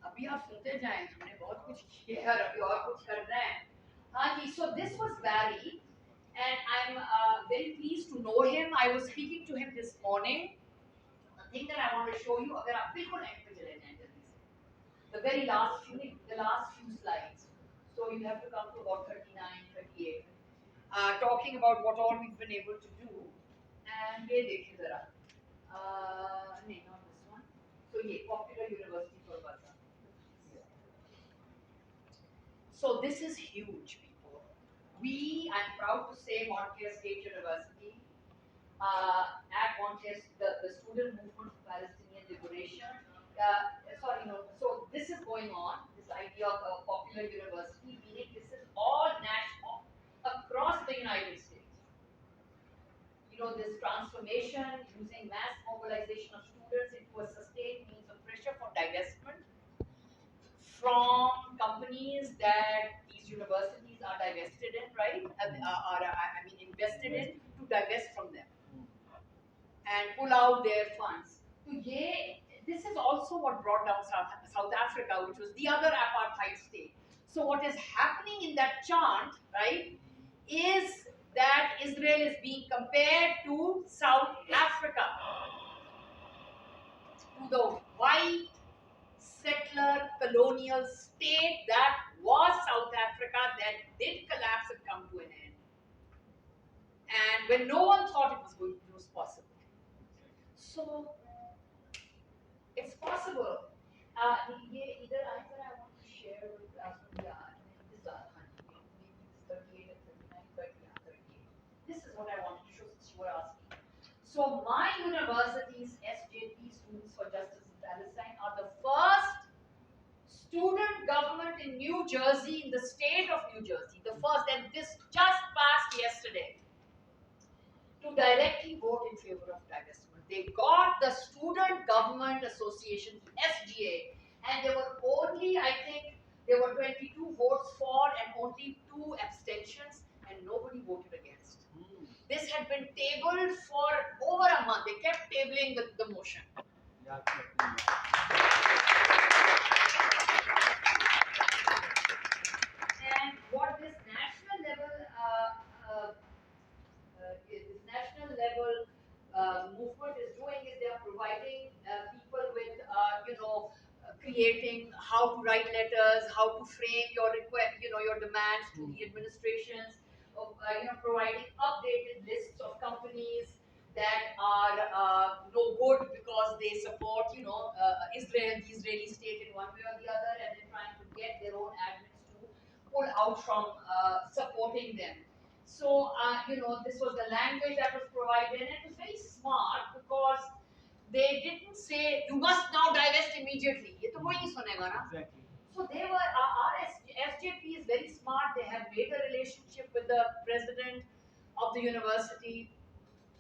अभी आप सुनते जाएं, हमने बहुत कुछ किया है, अभी और कुछ कर रहे हैं. हाँ जी, so this was Barry, and I'm very pleased to know him. I was speaking to him this morning. The thing that I want to show you, अगर आप बिल्कुल end पे चले जाएं जल्दी से, the very last few slides. So you have to come to about 39, 38, talking about what all we've been able to do. And ये देखिए जरा, नहीं, not this one. So ये Popular University for Gaza. So this is huge, people. I'm proud to say, Montclair State University, at Montclair, the student movement for Palestinian liberation. So this is going on, this idea of a popular university, meaning this is all national, across the United States. This transformation using mass mobilization of students into a sustained means of pressure for divestment from companies that these universities are divested in, right? Invested in, to divest from them and pull out their funds. So this is also what brought down South Africa, which was the other apartheid state. So what is happening in that chant, right, is that Israel is being compared to South Africa, to the white settler colonial state that was South Africa, that did collapse and come to an end. And when no one thought it was possible. So it's possible. Either I want to share with Fawzia, this is 38 and 39, but yeah, 38. This is what I wanted to show since you were asking. So my university's SJP, Students for Justice in Palestine, are the first student government in New Jersey, in the state of New Jersey, the first, and this just passed yesterday, to directly vote in favor of divestment. They got the Student Government Association, SGA, and there were only, I think, there were 22 votes for and only 2 abstentions, and nobody voted against. This had been tabled for over a month. They kept tabling the motion. And what this national level movement is doing is they are providing people with creating how to write letters, how to frame your your demands to the administrations, providing updated lists of companies that are no good because they support Israel, the Israeli state in one way or the other, and they're trying to get their own admins to pull out from supporting them. So, this was the language that was provided, and it was very smart because they didn't say, you must now divest immediately. ये तो कोई नहीं सुनेगा ना? Exactly. So they were, our SJP is very smart. They have made a relationship with the president of the university,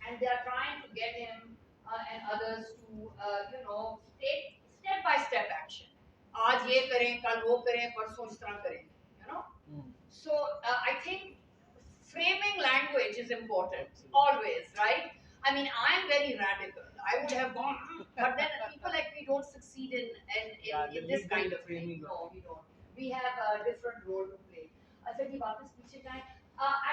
and they are trying to get him and others to, take step-by-step action. आज ये करें, कल वो करें, परसों इस तरह करें, So I think framing language is important, always, right? I mean, I'm very radical. I would have gone, but then people like me don't succeed in this kind of framing. No, we don't. We have a different role to play. I'd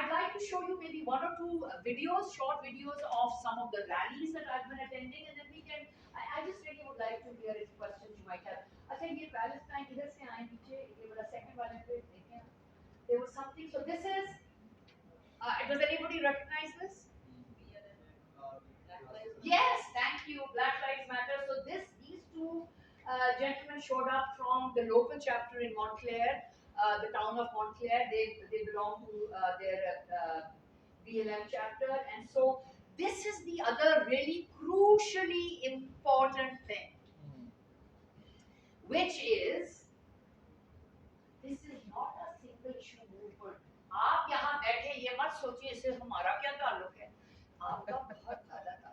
like to show you maybe 1 or 2 videos, short videos of some of the rallies that I've been attending, and then we can. I just really would like to hear any questions you might have. I think in Palestine, इधर से आए नीचे, ये वाला second वाले पे देखें. There was something. So this is. Does anybody recognize this? Yes, thank you. Black Lives Matter. So these 2 gentlemen showed up from the local chapter in Montclair, the town of Montclair. They belong to their BLM chapter, and so this is the other really crucially important thing, which is this is not a single issue movement. आप यहाँ बैठे ये मत सोचिए इससे हमारा क्या ताल्लुक है, आपका बहुत ज़्यादा ताल्लुक है,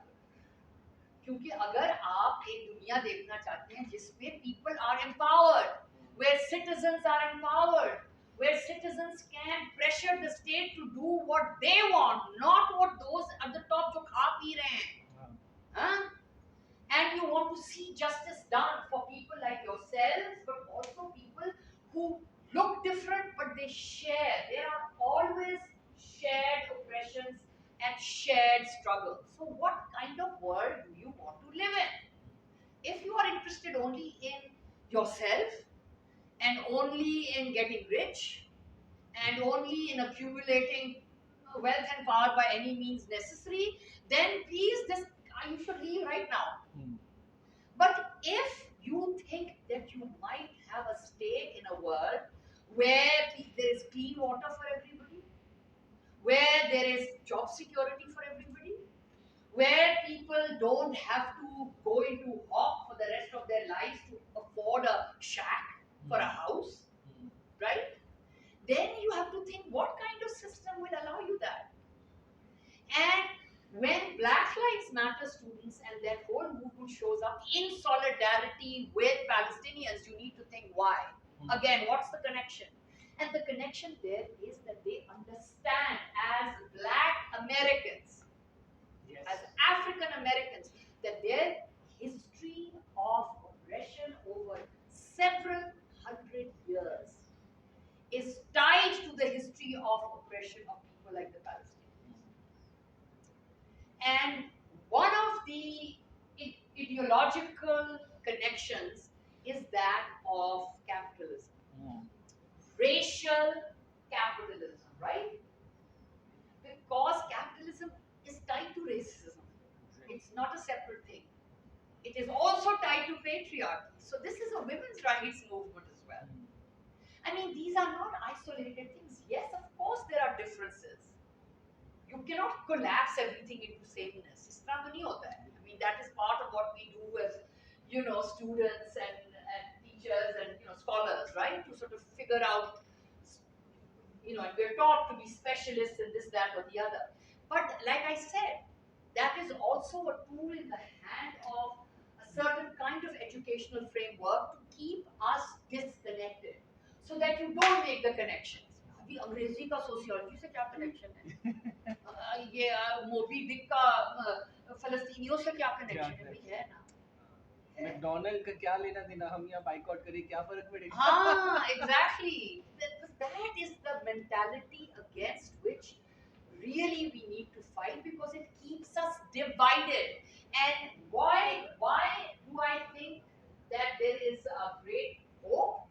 क्योंकि अगर आप एक दुनिया देखना चाहते हैं जिसमें people are empowered, where citizens are empowered, where citizens can pressure the state to do what they want, not what those at the top jo kha pee rahe hain. Huh? And you want to see justice done for people like yourselves, but also people who look different, but they share. There are always shared oppressions and shared struggles. So, what kind of world do you want to live in? If you are interested only in yourself and only in getting rich and only in accumulating wealth and power by any means necessary, then please, you should leave right now. But if you think that you might have a stake in a world where there is clean water for everybody, where there is job security for everybody, where people don't have to go into hawk for the rest of their lives to afford a shack for a house, right? Then you have to think what kind of system will allow you that. And when Black Lives Matter students and that whole movement shows up in solidarity with Palestinians, you need to think why. Again, what's the connection? And the connection there is that they understand as Black Americans, as African Americans, that their history of oppression over several hundred years is tied to the history of oppression of people like the Palestinians. And one of the ideological connections is that of capitalism. Racial capitalism, right? Because capitalism is tied to racism. It's not a separate thing. It is also tied to patriarchy. So this is a women's rights movement as well. I mean, these are not isolated things. Yes, of course, there are differences. You cannot collapse everything into sameness. Is तरह तो नहीं होता है. I mean, that is part of what we do as, students and teachers and, scholars, right? To sort of figure out, and we're taught to be specialists in this, that, or the other. But like I said, that is also a tool in the hand of a certain kind of educational framework to keep us disconnected, so that you don't make the connections. अभी अंग्रेजी का sociology से क्या connection है? ये Moby Dick का फलस्तीनियों से क्या कनेक्शन है? भाई है ना. मैकडॉनल्ड का क्या लेना देना, हम यहाँ बाइकआउट करें क्या फर्क पड़ेगा? हाँ, exactly. That is the mentality against which really we need to fight, because it keeps us divided. And why do I think that there is a great hope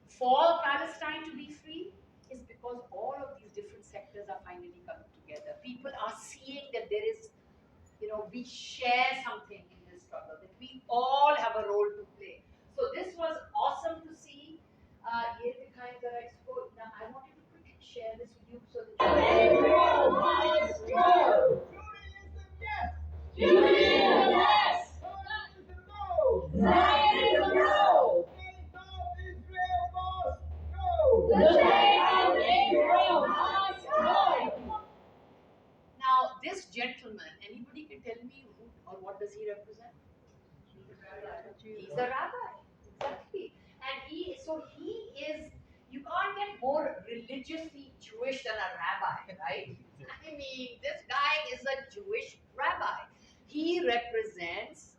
for Palestine to be free? Is because all of these different sectors are finally coming together. People are seeing that there is, we share something in this struggle, that we all have a role to play. So this was awesome to see. ये दिखाएं जरा इसको. Now I wanted to quickly share this with you so that Judaism, yes! Zionism, no! Zionism, no! The state of Israel must go! The state of Israel must go! Now, this gentleman, anybody can tell me who or what does he represent? He's a rabbi, exactly. And he is, you can't get more religiously Jewish than a rabbi, right? I mean, this guy is a Jewish rabbi. He represents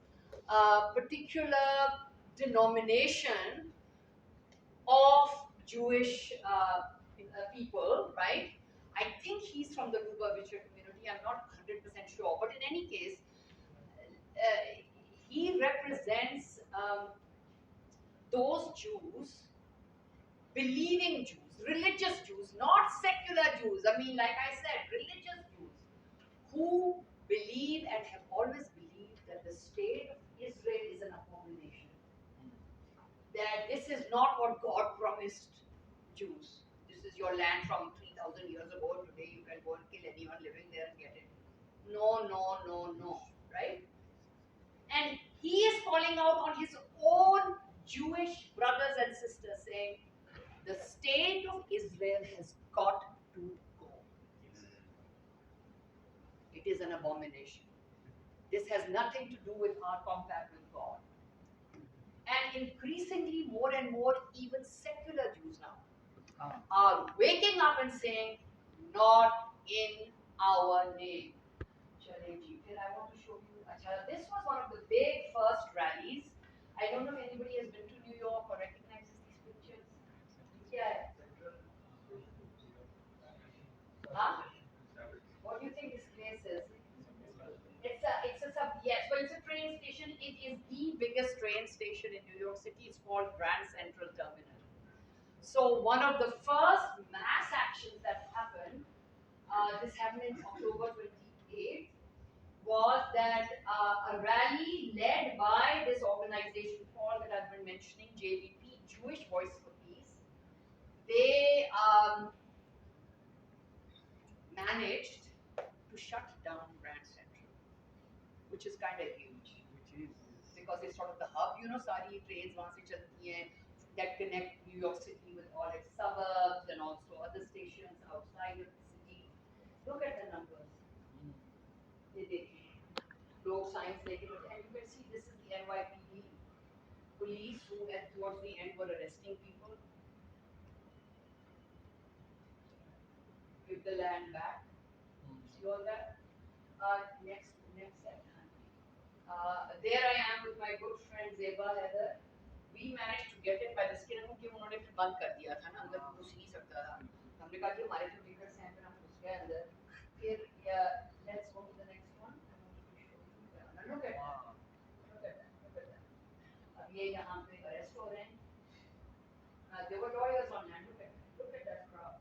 a particular denomination of Jewish people, right? I think he's from the Lubavitcher community. I'm not 100% sure, but in any case, he represents those Jews, believing Jews, religious Jews, not secular Jews. I mean, like I said, religious Jews who believe and have always believed that the state of Israel is an abomination. That this is not what God promised Jews. This is your land from 3,000 years ago. Today you can go and kill anyone living there and get it. No, right? And he is calling out on his own Jewish brothers and sisters, saying, the state of Israel has got to go. It is an abomination. This has nothing to do with our compact with God. And increasingly, more and more, even secular Jews now are waking up and saying, not in our name. Chaleji. Then I want to show you. This was one of the big first rallies. I don't know if anybody has been to New York or recognizes these pictures. Yeah. Huh? What do you think this place is? It's a sub, yes, well, it's a train station. It is the biggest train station in New York City. It's called Grand Central Terminal. So one of the first mass actions that happened, this happened in October 28th, was that a rally led by this organization called that I've been mentioning, JVP, Jewish Voice for Peace. They managed to shut down Grand Central, which is kind of huge. Because it's sort of the hub, सारी trains वहाँ से चलती हैं that connect New York City with all its suburbs and also other stations outside of the city. Look at the numbers. ये देखिए, लोग signs लेके बैठे, and you can see this is the NYPD police who towards the end were arresting people. Give the land back. See all that? Next set. There I am with my good friend Zeba Heather. We managed to get it by the skin of क्योंकि उन्होंने फिर बंद कर दिया था ना, अंदर घुस नहीं सकता था. हमने कहा कि हमारे जो टिकट्स हैं फिर हम घुस गए अंदर. फिर let's go to the next one. I want to show you. Look at that. Look at that. Look at that. अब ये यहाँ पे arrest हो रहे हैं. There were lawyers on hand. Look at that crowd.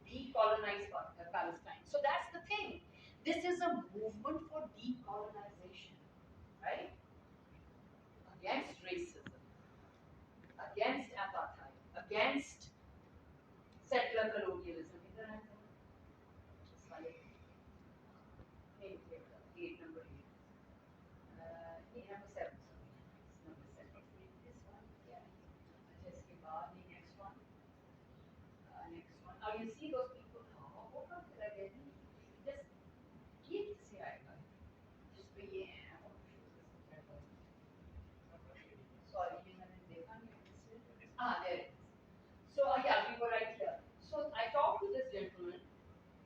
Decolonize Palestine. So that's the thing. This is a movement for decolonization, right? Against racism, against apartheid, against settler colonialism. Gate number 8. Gate number 7. Number 7. This one. Yeah. Just give the next one. Next one. Now you see those people. What are they getting? Just keep this here. Just be yeah. Sorry, you haven't there it is. So yeah, we were right here. So I talked to this gentleman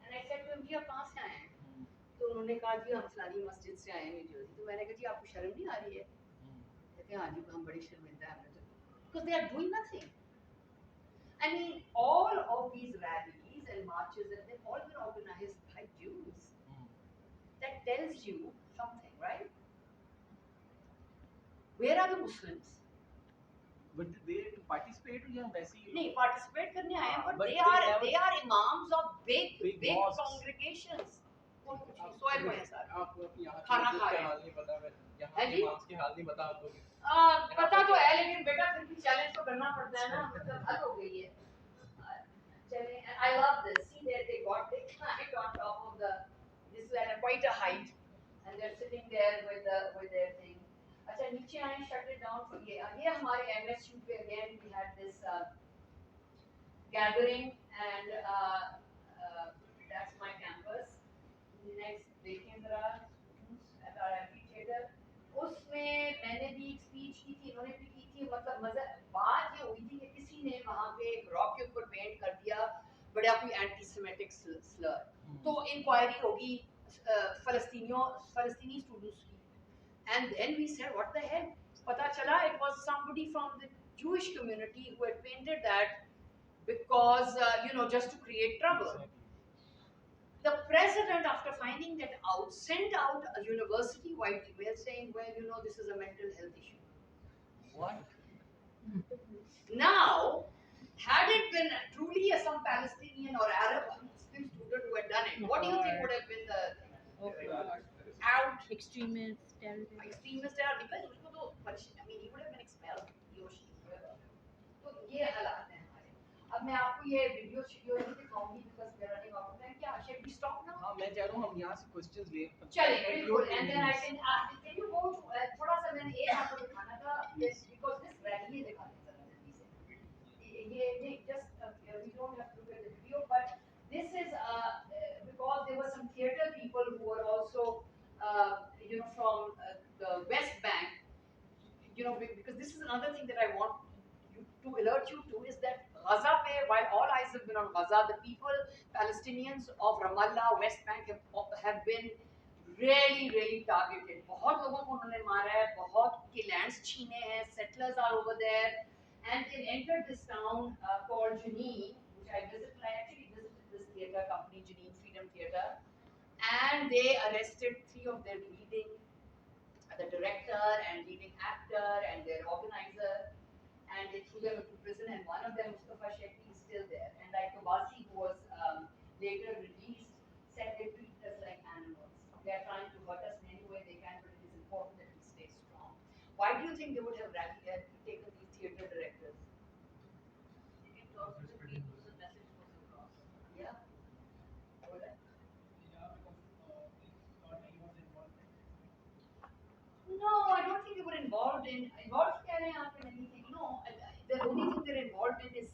and I said to him, "जी आप कहाँ से आए हैं?" तो उन्होंने कहा जी हम फलानी मस्जिद से आए हैं न्यू जर्सी. तो मैंने कहा जी आपको शर्म नहीं आ रही है? कहते हाँ जी हम बड़ी शर्मिंदा हैं हमने तो, because they are doing nothing. I mean, all of these rallies and marches, and they've all been organized by Jews. That tells you something, right? Where are the Muslims? But they to participate या वैसे ही? नहीं, participate करने आए हैं, but but they are imams of big mosques. congregations. सोए हुए हैं sir. आपको यहाँ खाना खा के रहे हैं. हाल नहीं पता है, यहाँ है के जी? इमाम्स के हाल नहीं पता आपको. पता तो है लेकिन बेटा फिर भी चैलेंज तो करना पड़ता है ना, मतलब हद हो गई है. चलें, and I love this. See there they climbed on top of the, this is at quite a height, and they're sitting there with their thing. अच्छा नीचे आए, shut it down for ये हमारे MSU पे again we had this gathering, and that's my campus. Next देखें जरा at our amphitheater. उसमें मैंने भी एक स्पीच की थी, इन्होंने भी की थी. मतलब मजा बात ये हुई थी कि किसी ने वहाँ पे एक रॉक के ऊपर पेंट कर दिया बड़ा कोई एंटी सेमेटिक स्लर. तो इंक्वायरी होगी फलस्तीनी स्टूडेंट्स की. And then we said, what the hell? पता चला it was somebody from the Jewish community who had painted that because just to create trouble. The president, after finding that out, sent out a university-wide email saying, well, this is a mental health issue. What? Now, had it been truly some Palestinian or Arab Muslim student who had done it, what do you think would have been the out Extremists, terrorists. extremist era? Because उसको तो I mean, he would have been expelled. He or she. तो ये हालात हैं हमारे. अब मैं आपको ये वीडियो नहीं दिखाऊंगी because we are running out of time. क्या should we stop now? हाँ मैं चाह रहा हूँ हम यहाँ से questions ले. चलिए बिल्कुल. And then I can you go to थोड़ा सा मैंने एक आपको दिखाना था because this rally ये दिखा दें जरा जल्दी से. ये just we don't have to look at the video, but this is because there were some theatre people who were also from the West Bank. Because this is another thing that I want to alert you to is that Gaza पे eyes have been on Gaza. The people, Palestinians of Ramallah, West Bank have been really targeted. बहुत लोगों को उन्होंने मारा है, बहुत के lands छीने हैं, settlers are over there, and they entered this town called Jenin, which I visited. I actually visited this theatre company, Jenin Freedom Theatre, and they arrested 3 of their leading, the director and leading actor and their organizer, and they threw them into prison. And one of them, Mustafa Shetty, is still there. And like Tabasi, who was later released, said they treat us like animals. They are trying to hurt us in any way they can, but it is important that we stay strong. Why do you think they would have taken these theatre directors? They didn't talk to the people, so the message was across. Yeah. Would I? No, I don't think they were involved in anything. No, the only thing they're involved in is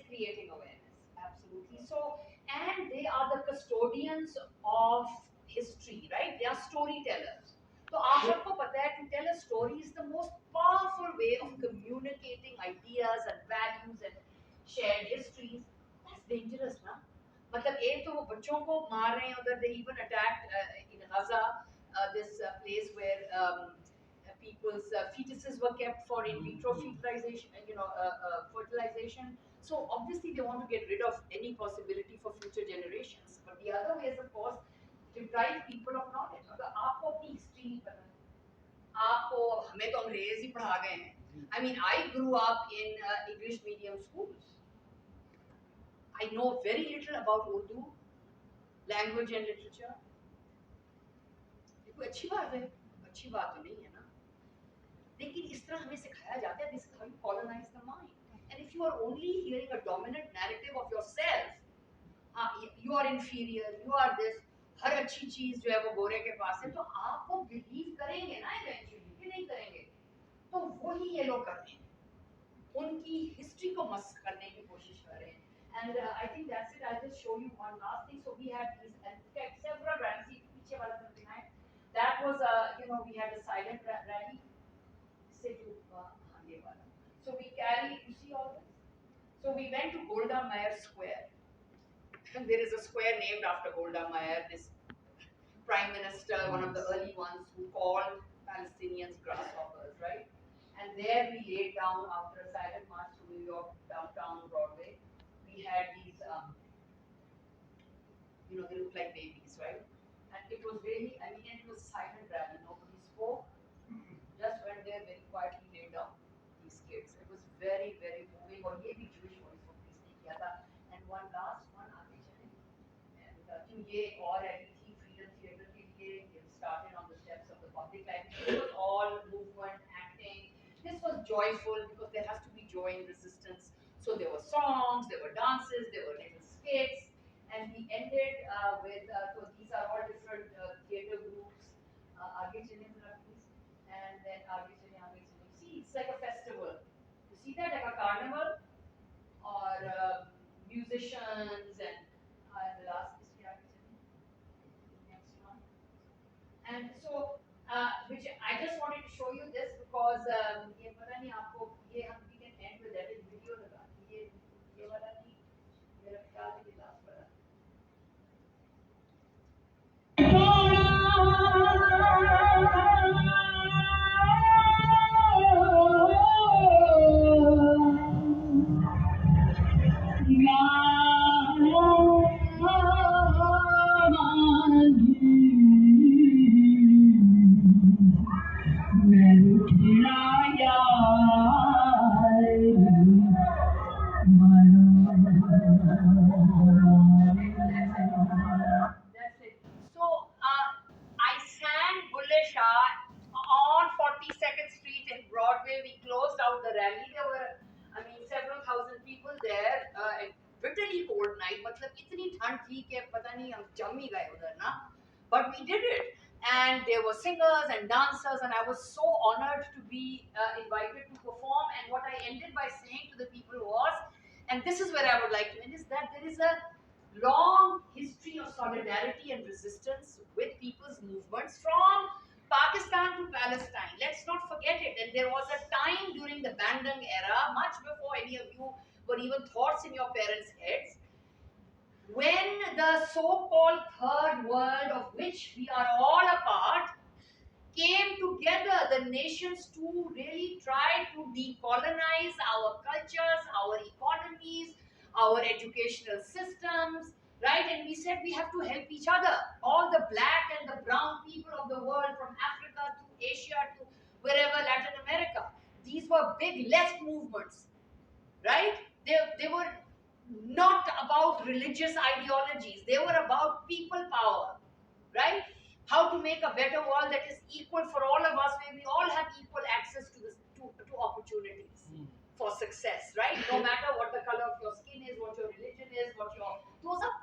creating awareness. Absolutely. So, and they are the custodians of history, right? They are storytellers. So, आप सबको पता है, to tell a story is the most powerful way of communicating ideas and values and shared histories. That's dangerous, ना? मतलब एक तो वो बच्चों को मार रहे हैं उधर. They even attacked in Gaza this place where people's fetuses were kept for in vitro fertilization, fertilization. So obviously they want to get rid of any possibility for future generations. But the other way is, of course, deprive people of knowledge. अगर आपको अपनी history नहीं पता, आपको हमें तो अंग्रेज ही पढ़ा गए हैं. I mean, I grew up in English medium schools. I know very little about Urdu, language and literature. कोई अच्छी बात है, अच्छी बात तो नहीं है ना, लेकिन इस तरह हमें सिखाया जाता है. This is how you colonize the mind. And if you are only hearing a dominant narrative of yourself, you are inferior, you are this, हर अच्छी चीज जो है वो गोरे के पास है, तो आप वो बिलीव करेंगे ना इवेंचुअली, कि नहीं करेंगे? तो वही ये लोग करते हैं, उनकी हिस्ट्री को मस्क करने की कोशिश कर रहे हैं. And I think that's it. I'll just show you one last thing. So we had these, and several rallies. पीछे वाला something है. That was we had a silent rally. So we carried, you see all this? So we went to Golda Meir Square. And there is a square named after Golda Meir, this prime minister, one of the early ones who called Palestinians grasshoppers, right? And there we laid down after a silent march to New York, downtown Broadway. We had these, they look like babies, right? And it was really, and it was silent rally. Nobody spoke. Just went there very quietly, laid down these kids. It was very moving. और ये भी Jewish voice for peace ने किया था. And one last one आगे चले. And ये और rally थी Freedom Theatre के लिए. It started on the steps of the public library. It was all movement, acting. This was joyful because there has to be joy in resistance. So there were songs, there were dances, there were little skits. And we ended with, so these are all different theatre groups. आगे चले जरा please. And then आगे चले. See, it's like a festival. You see that, like a carnival, or musicians and the last is here. Next one. And so, which I just wanted to show you this because ये पता नहीं आपको ये हम we can end with that video लगा ये वाला नहीं मेरा ख्याल है ये last वाला. That's it. So I sang Bulle Shah on 42nd Street in Broadway. We closed out the rally. There were, several thousand people there. Bitterly cold night. मतलब इतनी ठंड थी कि पता नहीं हम जम ही गए उधर ना. But we did it. And there were singers and dancers, and I was so honored to be invited to perform. And what I ended by saying to the people was, and this is where I would like to end, is that there is a long history of solidarity and resistance with people's movements from Pakistan to Palestine. Let's not forget it. And there was a time during the Bandung era, much before any of you were even thoughts in your parents' heads. When the so-called third world, of which we are all a part, came together, the nations to really try to decolonize our cultures, our economies, our educational systems, right? And we said we have to help each other. All the black and the brown people of the world, from Africa to Asia to wherever, Latin America. These were big left movements, right? They were not about religious ideologies. They were about people power, right? How to make a better world that is equal for all of us, where we all have equal access to this, to opportunities for success, right? No matter what the color of your skin is, what your religion is, what your those are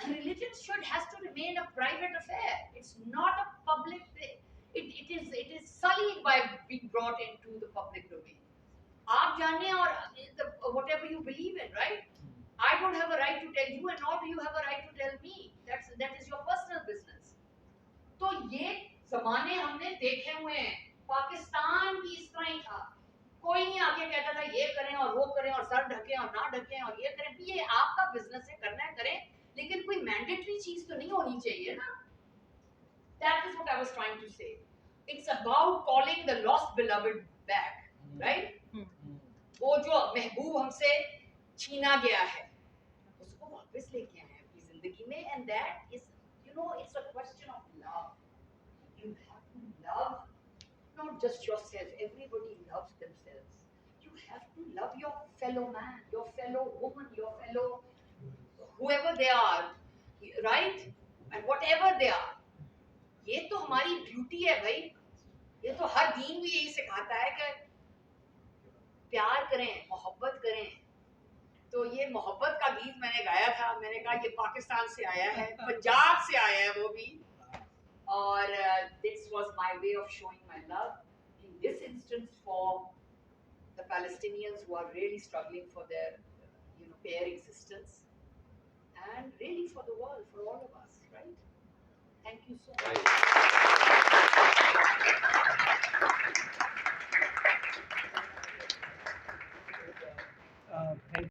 religion has to remain a private affair. It's not a public thing. It is sullied by being brought into the public domain. आप जाने और whatever you believe in, right? I don't have a right to tell you, and nor do you have a right to tell me. That is your personal business. तो ये ज़माने हमने देखे हुए हैं. पाकिस्तान भी इस तरह ही था. कोई नहीं आके कहता था ये करें और वो करें और सर ढकें और ना ढकें और ये करें. ये आपका बिजनेस है, करना है करें, लेकिन कोई मैंडेटरी चीज तो नहीं होनी चाहिए ना. That is what I was trying to say. It's about calling the lost beloved back, right? वो जो महबूब हमसे छीना गया है, उसको वापस लेके आए अपनी जिंदगी में, and that is, it's a question of love. You have to love not just yourself. Everybody loves themselves. You have to love your fellow man, your fellow woman, your fellow whoever they are, right? And whatever they are. ये तो हमारी beauty है भाई. ये तो हर दीन भी यही सिखाता है कि प्यार करें, मोहब्बत करें. तो ये मोहब्बत का गीत मैंने गाया था. मैंने कहा ये पाकिस्तान से आया है, पंजाब से आया है वो भी. और this was my way of showing my love in this instance for the Palestinians who are really struggling for their bare existence, and really for the world, for all of us, right? Thank you so much.